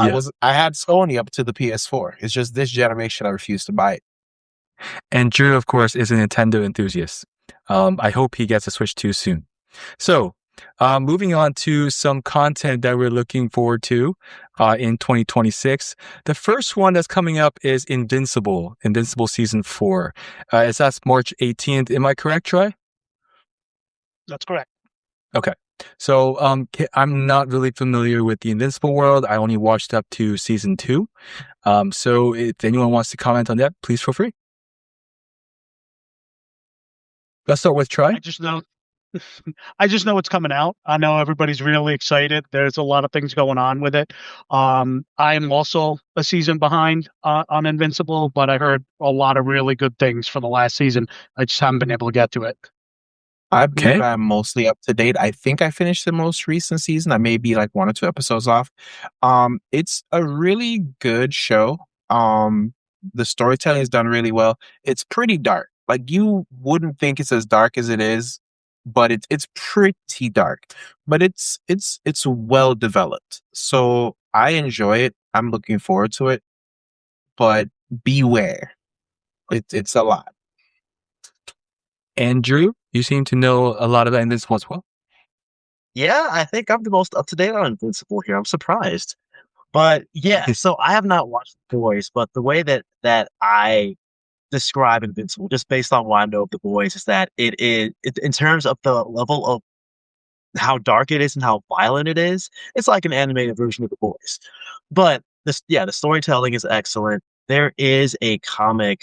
B: I had Sony up to the PS4. It's just this generation I refuse to buy it.
A: And Drew, of course, is a Nintendo enthusiast. I hope he gets a Switch 2 soon. So, moving on to some content that we're looking forward to in 2026. The first one that's coming up is Invincible Season 4. That's March 18th. Am I correct, Troy?
C: That's correct.
A: Okay. So I'm not really familiar with the Invincible world. I only watched up to Season 2. So if anyone wants to comment on that, please feel free. Let's start with Troy.
C: I just know it's coming out. I know everybody's really excited. There's a lot of things going on with it. I am also a season behind on Invincible, but I heard a lot of really good things for the last season. I just haven't been able to get to it.
B: I believe I'm mostly up to date. I think I finished the most recent season. I may be like 1 or 2 episodes off. It's a really good show. The storytelling is done really well. It's pretty dark. Like, you wouldn't think it's as dark as it is, but it's pretty dark. But it's well developed. So I enjoy it. I'm looking forward to it. But beware. It's a lot.
A: Andrew, you seem to know a lot about Invincible as well.
D: Yeah, I think I'm the most up to date on Invincible here. I'm surprised. But yeah, so I have not watched The Boys, but the way that I describe Invincible, just based on what I know of The Boys, is that it in terms of the level of how dark it is and how violent it is, it's like an animated version of The Boys. But the storytelling is excellent. There is a comic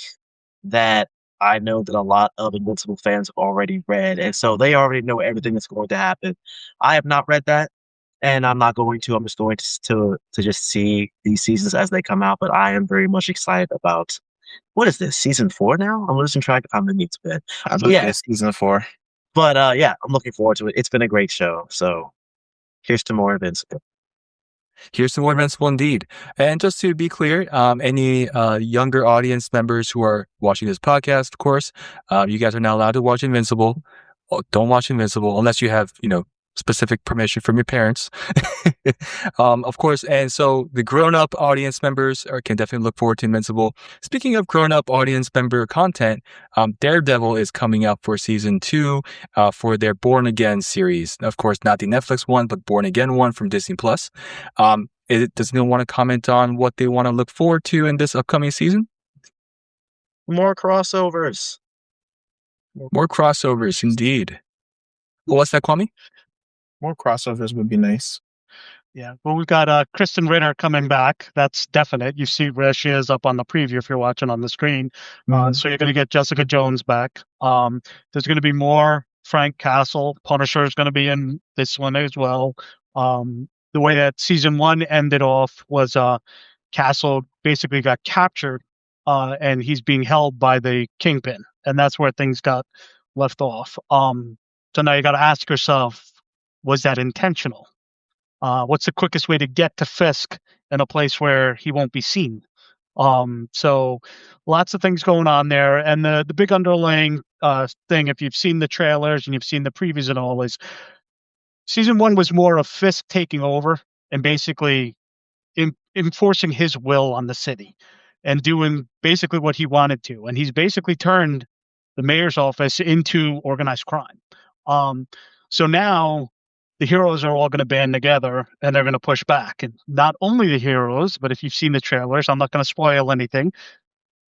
D: that I know that a lot of Invincible fans have already read, and so they already know everything that's going to happen. I have not read that, and I'm not going to. I'm just going to just see these seasons as they come out. But I am very much excited about, what is this, season 4 now? I'm losing track of how many it's been.
B: I believe it's season 4.
D: But yeah, I'm looking forward to it. It's been a great show. So here's to more Invincible.
A: Here's to more Invincible indeed. And just to be clear, any younger audience members who are watching this podcast, of course, you guys are not allowed to watch Invincible. Don't watch Invincible unless you have, specific permission from your parents. Of course. And so the grown-up audience members can definitely look forward to Invincible. Speaking of grown-up audience member content, Daredevil is coming up for season 2 for their Born Again series. Of course, not the Netflix one, but Born Again one from Disney+. Does anyone want to comment on what they want to look forward to in this upcoming season?
D: More crossovers.
A: More crossovers, indeed. What's that, Kwame?
B: More crossovers would be nice.
C: Yeah, well, we've got Kristen Ritter coming back. That's definite. You see where she is up on the preview if you're watching on the screen. So you're going to get Jessica Jones back. There's going to be more Frank Castle. Punisher is going to be in this one as well. The way that season 1 ended off was Castle basically got captured and he's being held by the Kingpin. And that's where things got left off. So now you got to ask yourself, was that intentional? What's the quickest way to get to Fisk in a place where he won't be seen? So lots of things going on there. And the big underlying thing, if you've seen the trailers and you've seen the previews and all, is season 1 was more of Fisk taking over and basically enforcing his will on the city and doing basically what he wanted to. And he's basically turned the mayor's office into organized crime. So now the heroes are all going to band together and they're going to push back. And not only the heroes, but if you've seen the trailers, I'm not going to spoil anything,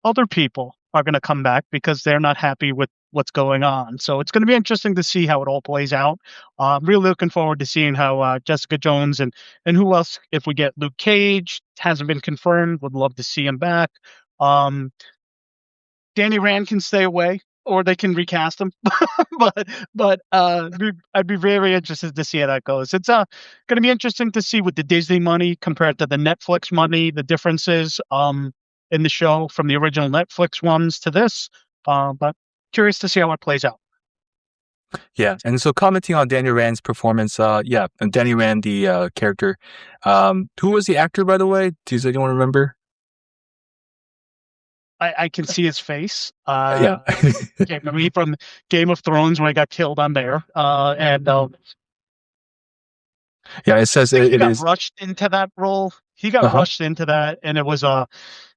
C: other people are going to come back because they're not happy with what's going on. So it's going to be interesting to see how it all plays out. I'm really looking forward to seeing how Jessica Jones and who else, if we get Luke Cage, hasn't been confirmed, would love to see him back. Danny Rand can stay away, or they can recast him. but I'd be very interested to see how that goes. It's going to be interesting to see with the Disney money compared to the Netflix money, the differences in the show from the original Netflix ones to this. But curious to see how it plays out.
A: Yeah, and so commenting on Danny Rand's performance, and Danny Rand, the character, who was the actor, by the way? Does anyone remember?
C: I can see his face.
A: Yeah.
C: Remember me from Game of Thrones when I got killed on there.
A: Yeah, it says
C: he
A: it
C: got
A: is
C: rushed into that role. He got rushed into that, and it was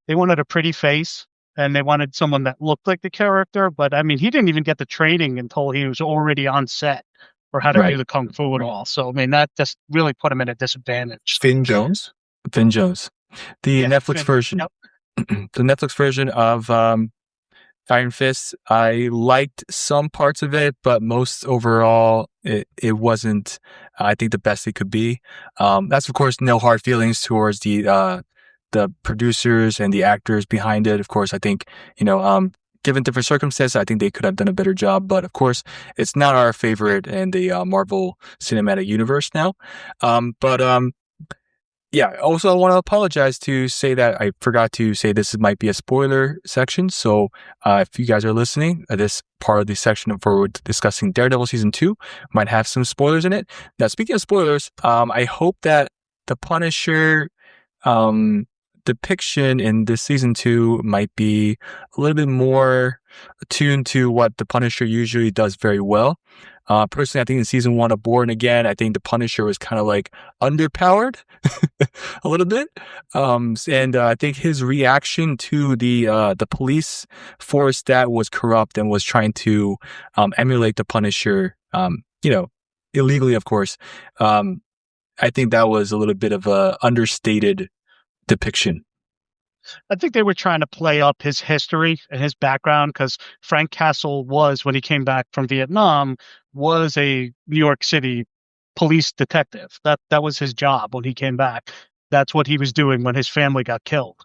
C: they wanted a pretty face, and they wanted someone that looked like the character. But I mean, he didn't even get the training until he was already on set for how to do the kung fu and all. So I mean, that just really put him at a disadvantage.
B: Finn Jones.
A: The Netflix version.
C: Yep.
A: The Netflix version of Iron Fist, I liked some parts of it, but most overall, it wasn't, I think, the best it could be. That's, of course, no hard feelings towards the producers and the actors behind it. Of course, I think, given different circumstances, I think they could have done a better job. But, of course, it's not our favorite in the Marvel Cinematic Universe now. Yeah, also, I want to apologize to say that I forgot to say this might be a spoiler section. So if you guys are listening, this part of the section for we're discussing Daredevil Season 2 might have some spoilers in it. Now, speaking of spoilers, I hope that the Punisher depiction in this Season 2 might be a little bit more attuned to what the Punisher usually does very well. Personally, I think in Season 1 of Born Again, I think the Punisher was kind of like underpowered a little bit. And I think his reaction to the police force that was corrupt and was trying to emulate the Punisher, illegally, of course. I think that was a little bit of a understated depiction.
C: I think they were trying to play up his history and his background because Frank Castle was, when he came back from Vietnam, was a New York City police detective. That was his job when he came back. That's what he was doing when his family got killed.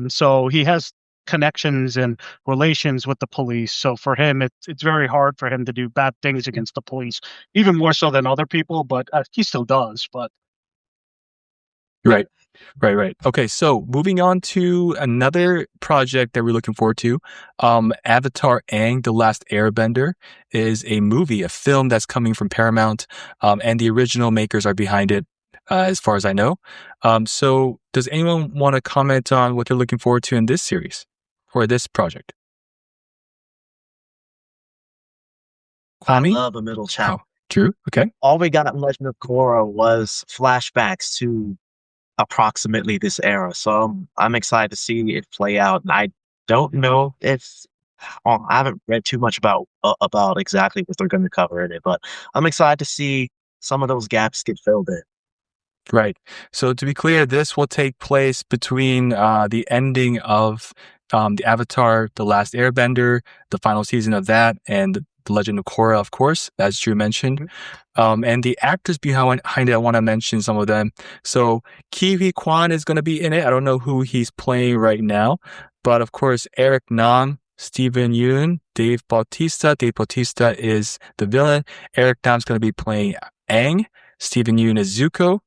C: So he has connections and relations with the police. So for him, it's very hard for him to do bad things against the police, even more so than other people. But he still does. But
A: Right. Okay, so moving on to another project that we're looking forward to. Avatar Aang, The Last Airbender is a movie, a film that's coming from Paramount, and the original makers are behind it, as far as I know. So does anyone want to comment on what they're looking forward to in this series or this project? Kwame?
D: I love a middle child.
A: Oh, Drew? Okay.
D: All we got in Legend of Korra was flashbacks to approximately this era. So I'm excited to see it play out. And I don't know if I haven't read too much about exactly what they're going to cover in it, but I'm excited to see some of those gaps get filled in.
A: Right. So to be clear, this will take place between the ending of the Avatar, The Last Airbender, the final season of that, and The Legend of Korra, of course, as Drew mentioned. And the actors behind it, I want to mention some of them. So Ki-Huy Kwan is going to be in it. I don't know who he's playing right now, but of course, Eric Nam, Steven Yeun, Dave Bautista. Dave Bautista is the villain. Eric Nam's going to be playing Aang. Steven Yeun is Zuko,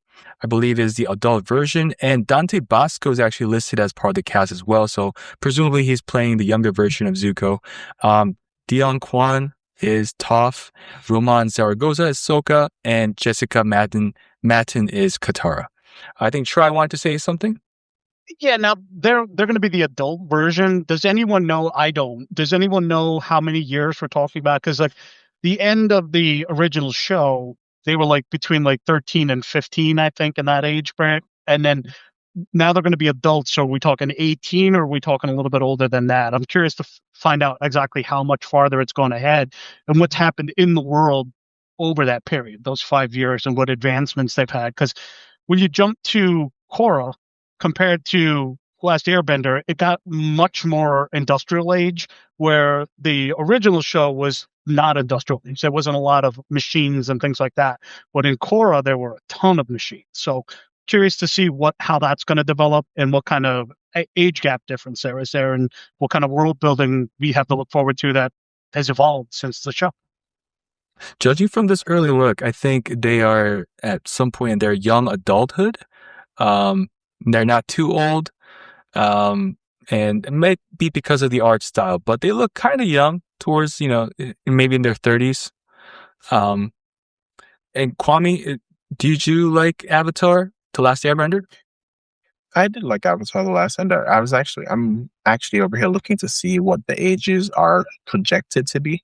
A: I believe is the adult version. And Dante Basco is actually listed as part of the cast as well. So presumably he's playing the younger version of Zuko. Dion Kwan is Toph, Roman Zaragoza is Sokka, and Jessica Madden Matin is Katara. I think Try wanted to say something.
C: Yeah, now they're going to be the adult version. Does anyone know? I don't. Does anyone know how many years we're talking about? Because like the end of the original show, they were like between like 13 and 15, I think, in that age bracket. And then now they're going to be adults. So are we talking 18 or are we talking a little bit older than that? I'm curious to find out exactly how much farther it's going ahead and what's happened in the world over that period, those 5 years, and what advancements they've had. Because when you jump to Korra, compared to Last Airbender, it got much more industrial age, where the original show was not industrial age. There wasn't a lot of machines and things like that. But in Korra, there were a ton of machines. So curious to see how that's going to develop and what kind of age gap difference there is there, and what kind of world building we have to look forward to that has evolved since the show.
A: Judging from this early look, I think they are at some point in their young adulthood. They're not too old, and it might be because of the art style, but they look kind of young towards, maybe in their 30s. And Kwame, did you like Avatar: The Last Airbender?
B: I did like Avatar: The Last Airbender. I'm actually over here looking to see what the ages are projected to be.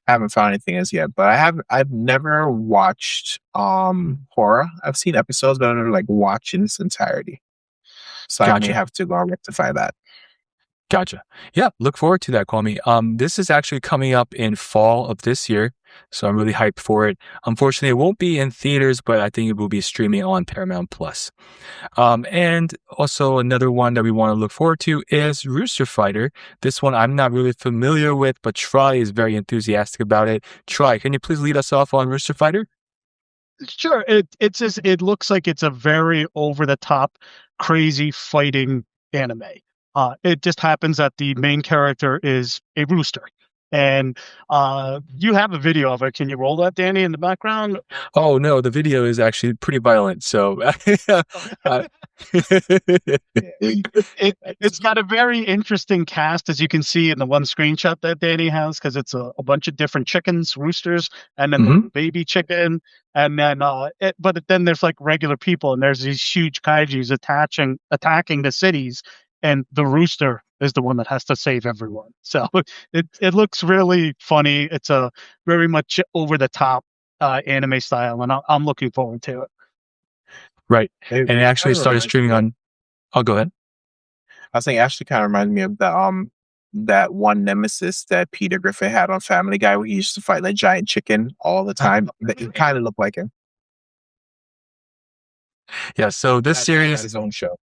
B: I haven't found anything as yet, but I've never watched horror. I've seen episodes, but I've never watched in its entirety. So I may have to go and rectify that.
A: Gotcha. Yeah, look forward to that, Kwame. This is actually coming up in fall of this year, so I'm really hyped for it. Unfortunately, it won't be in theaters, but I think it will be streaming on Paramount Plus. And also another one that we want to look forward to is Rooster Fighter. This one I'm not really familiar with, but Try is very enthusiastic about it. Try, can you please lead us off on Rooster Fighter?
C: Sure. It looks like it's a very over the top, crazy fighting anime. It just happens that the main character is a rooster, and you have a video of it. Can you roll that, Danny, in the background?
A: Oh no, the video is actually pretty violent. So
C: it's got a very interesting cast, as you can see in the one screenshot that Danny has, because it's a bunch of different chickens, roosters, and then the baby chicken, and then but then there's like regular people, and there's these huge kaijus attacking the cities, and the rooster is the one that has to save everyone. So it looks really funny. It's a very much over the top anime style, and I'm looking forward to it.
A: Right. And it actually started streaming on... Oh, go ahead.
B: I was saying, actually kind of reminds me of that one nemesis that Peter Griffin had on Family Guy, where he used to fight that giant chicken all the time. It kind of looked like him.
A: Yeah, so this series...
B: his own show.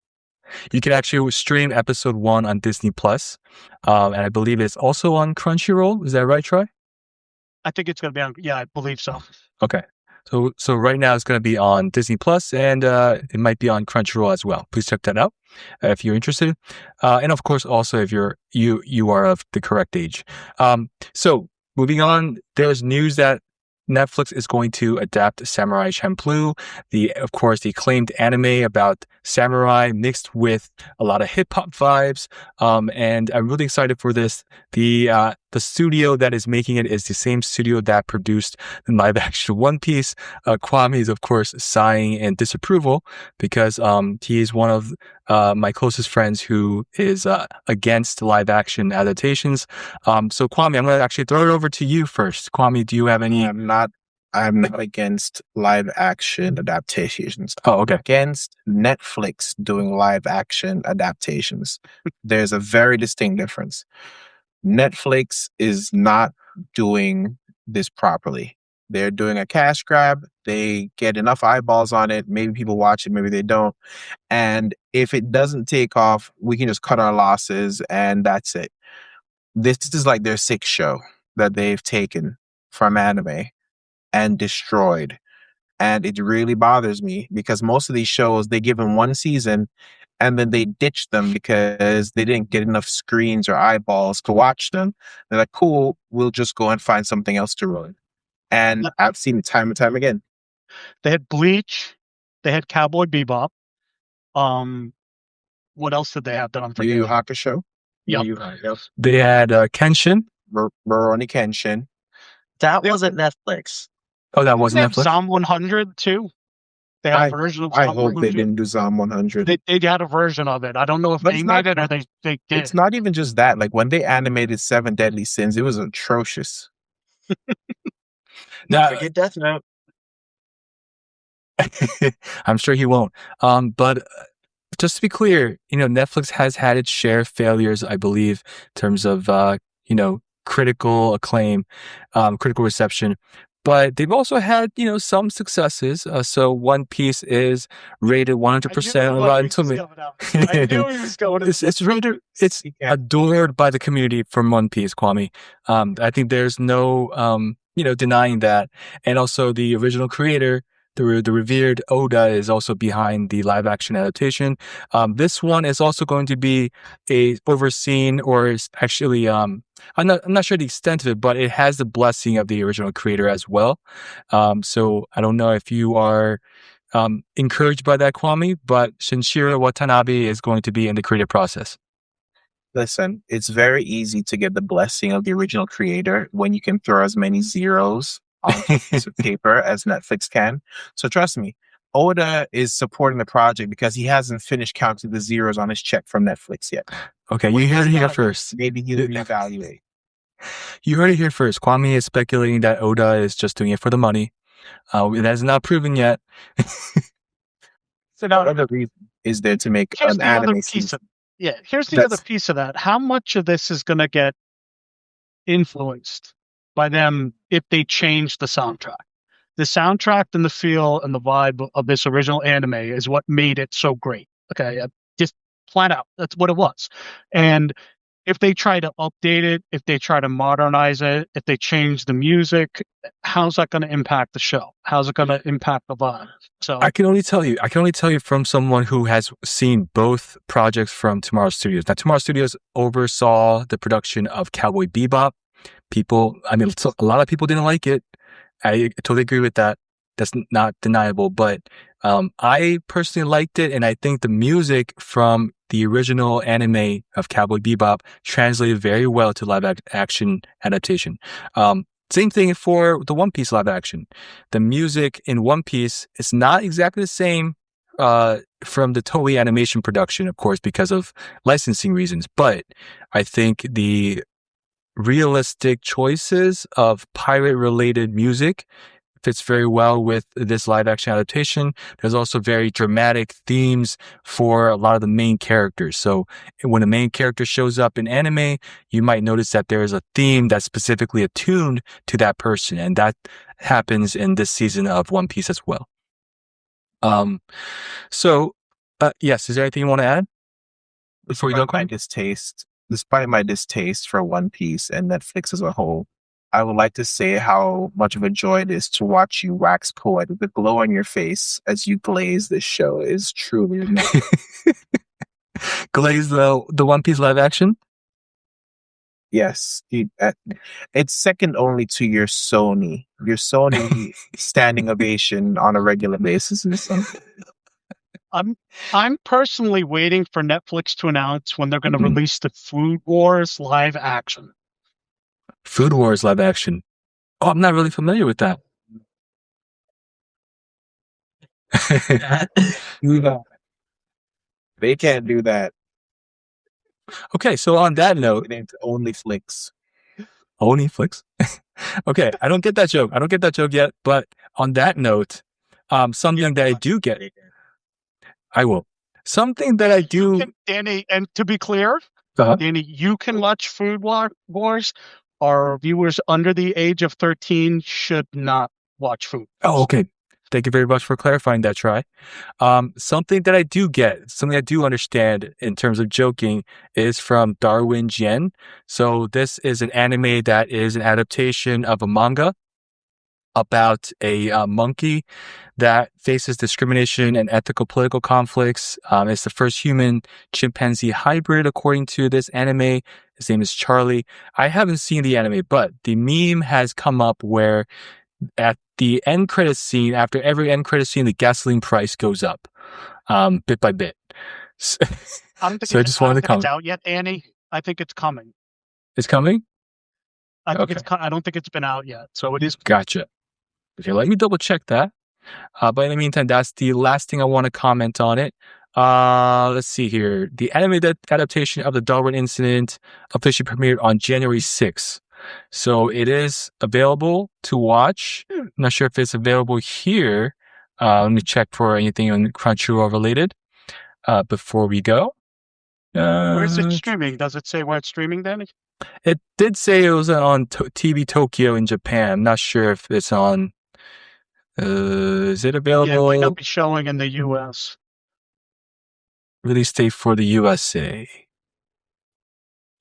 A: You can actually stream episode 1 on Disney Plus, and I believe it's also on Crunchyroll. Is that right, Troy?
C: I think it's going to be on. Yeah, I believe so.
A: Okay, so right now it's going to be on Disney Plus, and it might be on Crunchyroll as well. Please check that out if you're interested, and of course also if you are of the correct age. So moving on, there's news that Netflix is going to adapt Samurai Champloo, of course, the acclaimed anime about samurai mixed with a lot of hip hop vibes. And I'm really excited for this. The studio that is making it is the same studio that produced the live action One Piece. Kwame is, of course, sighing in disapproval because he is one of my closest friends who is against live action adaptations. So Kwame, I'm going to actually throw it over to you first. Kwame, do you have any...
B: I'm not against live action adaptations.
A: Oh, okay.
B: I'm against Netflix doing live action adaptations. There's a very distinct difference. Netflix is not doing this properly. They're doing a cash grab. They get enough eyeballs on it. Maybe people watch it, maybe they don't. And if it doesn't take off, we can just cut our losses and that's it. This is like their sixth show that they've taken from anime and destroyed. And it really bothers me because most of these shows, they give them one season and then they ditch them because they didn't get enough screens or eyeballs to watch them. They're like, cool, we'll just go and find something else to ruin. And I've seen it time and time again.
C: They had Bleach. They had Cowboy Bebop. What else did they have that I'm forgetting?
B: Yu Yu Hakusho.
C: Yep.
A: They had Kenshin.
B: Rurouni Kenshin.
D: That wasn't Netflix.
A: Oh, that wasn't Netflix?
C: Psalm 100 too. They had a version of
B: I
C: Zom
B: hope they
C: 100.
B: didn't do Zom 100.
C: They had a version of it. I don't know if
B: But
C: they
B: it's
C: made
B: not-
C: it or they did.
B: It's not even just that. Like when they animated Seven Deadly Sins, it was atrocious.
A: Now,
D: Forget Death Note.
A: I'm sure he won't. But just to be clear, Netflix has had its share of failures, I believe, in terms of, critical acclaim, critical reception. But they've also had, some successes. So One Piece is rated 100% on Rotten Tomatoes.
C: I knew he was going.
A: It's adored by the community from One Piece, Kwame. I think there's no, denying that. And also the original creator, the revered Oda, is also behind the live action adaptation. This one is also going to be overseen, or is actually, I'm not sure the extent of it, but it has the blessing of the original creator as well. So I don't know if you are encouraged by that, Kwame, but Shinichiro Watanabe is going to be in the creative process.
B: Listen, it's very easy to get the blessing of the original creator when you can throw as many zeros on a piece of paper as Netflix can. So trust me, Oda is supporting the project because he hasn't finished counting the zeros on his check from Netflix yet.
A: Okay, you heard it here first.
B: Maybe he'll reevaluate.
A: You heard it here first. Kwame is speculating that Oda is just doing it for the money. That is not proven yet.
B: So now another reason is there to make
C: Here's
B: an
C: the other
B: anime
C: piece
B: season.
C: here's the other piece of that. How much of this is going to get influenced by them if they change the soundtrack? The soundtrack and the feel and the vibe of this original anime is what made it so great. Okay, just flat out, that's what it was. And if they try to update it, if they try to modernize it, if they change the music, how's that going to impact the show? How's it going to impact the vibe? So
A: I can only tell you from someone who has seen both projects from Tomorrow Studios. Now, Tomorrow Studios oversaw the production of Cowboy Bebop. A lot of people didn't like it. I totally agree with that. That's not deniable. But I personally liked it, and I think the music from the original anime of Cowboy Bebop translated very well to live action adaptation. Same thing for the One Piece live action. The music in One Piece is not exactly the same from the Toei animation production, of course, because of licensing reasons. But I think the realistic choices of pirate-related music fits very well with this live-action adaptation. There's also very dramatic themes for a lot of the main characters. So when a main character shows up in anime, you might notice that there is a theme that's specifically attuned to that person, and that happens in this season of One Piece as well. Yes, is there anything you want to add before we go?
B: Despite my distaste for One Piece and Netflix as a whole, I would like to say how much of a joy it is to watch you wax poetic. The glow on your face as you glaze this show is truly amazing.
A: Glaze the One Piece live action?
B: Yes, it's second only to your Sony standing ovation on a regular basis or something.
C: I'm personally waiting for Netflix to announce when they're going to release the Food Wars live action.
A: Food Wars live action. Oh, I'm not really familiar with that.
B: They can't do that.
A: Okay, so on that note,
B: named Only Flicks.
A: Only Flicks. Okay, I don't get that joke yet. But on that note, something that I do get, I will. Something that I do,
C: Danny. And to be clear, Danny, you can watch Food Wars. Our viewers under the age of 13 should not watch Food Wars.
A: Oh, okay. Thank you very much for clarifying that, Try. Something that I do get, something I do understand in terms of joking is from Darwin Jen. So this is an anime that is an adaptation of a manga about a monkey that faces discrimination and ethical political conflicts. It's the first human chimpanzee hybrid, according to this anime. His name is Charlie. I haven't seen the anime, but the meme has come up where at the end credit scene, after every end credit scene, the gasoline price goes up bit by bit.
C: I don't think it's out yet, Annie. I think it's coming.
A: It's coming?
C: I don't think it's been out yet, so it is.
A: Gotcha. Okay, let me double check that. But in the meantime, that's the last thing I want to comment on it. Let's see here. The animated adaptation of the Darwin Incident officially premiered on January 6th. So it is available to watch. I'm not sure if it's available here. Let me check for anything on Crunchyroll related before we go.
C: Where is it streaming? Does it say where it's streaming, Danny?
A: It did say it was on TV Tokyo in Japan. I'm not sure if it's on. Is it available?
C: Yeah, it might not be showing in the U.S.
A: Release date for the USA.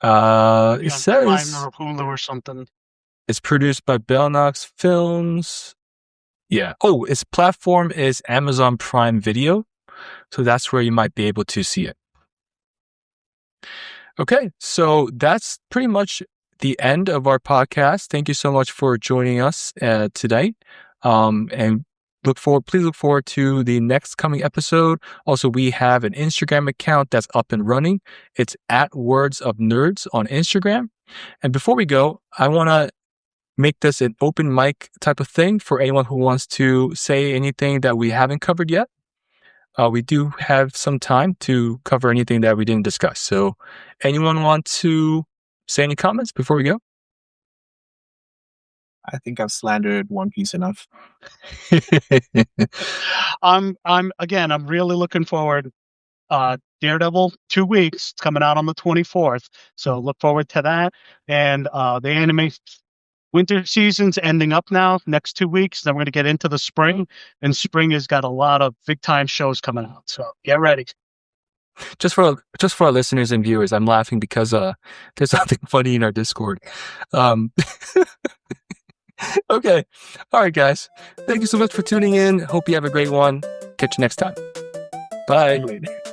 A: It
C: On
A: says
C: Prime or Hulu or something.
A: it's produced by Belnox Films. Yeah. Oh, its platform is Amazon Prime Video. So that's where you might be able to see it. Okay, so that's pretty much the end of our podcast. Thank you so much for joining us today. And please look forward to the next coming episode. Also, we have an Instagram account that's up and running. It's at Words of Nerds on Instagram. And before we go, I want to make this an open mic type of thing for anyone who wants to say anything that we haven't covered yet. We do have some time to cover anything that we didn't discuss. So anyone want to say any comments before we go?
B: I think I've slandered One Piece enough.
C: I'm really looking forward. Daredevil, 2 weeks, it's coming out on the 24th. So look forward to that. And the anime winter season's ending up now, next 2 weeks. Then we're going to get into the spring. And spring has got a lot of big time shows coming out. So get ready.
A: Just for our listeners and viewers, I'm laughing because there's something funny in our Discord. Okay. All right, guys. Thank you so much for tuning in. Hope you have a great one. Catch you next time. Bye.
C: Later.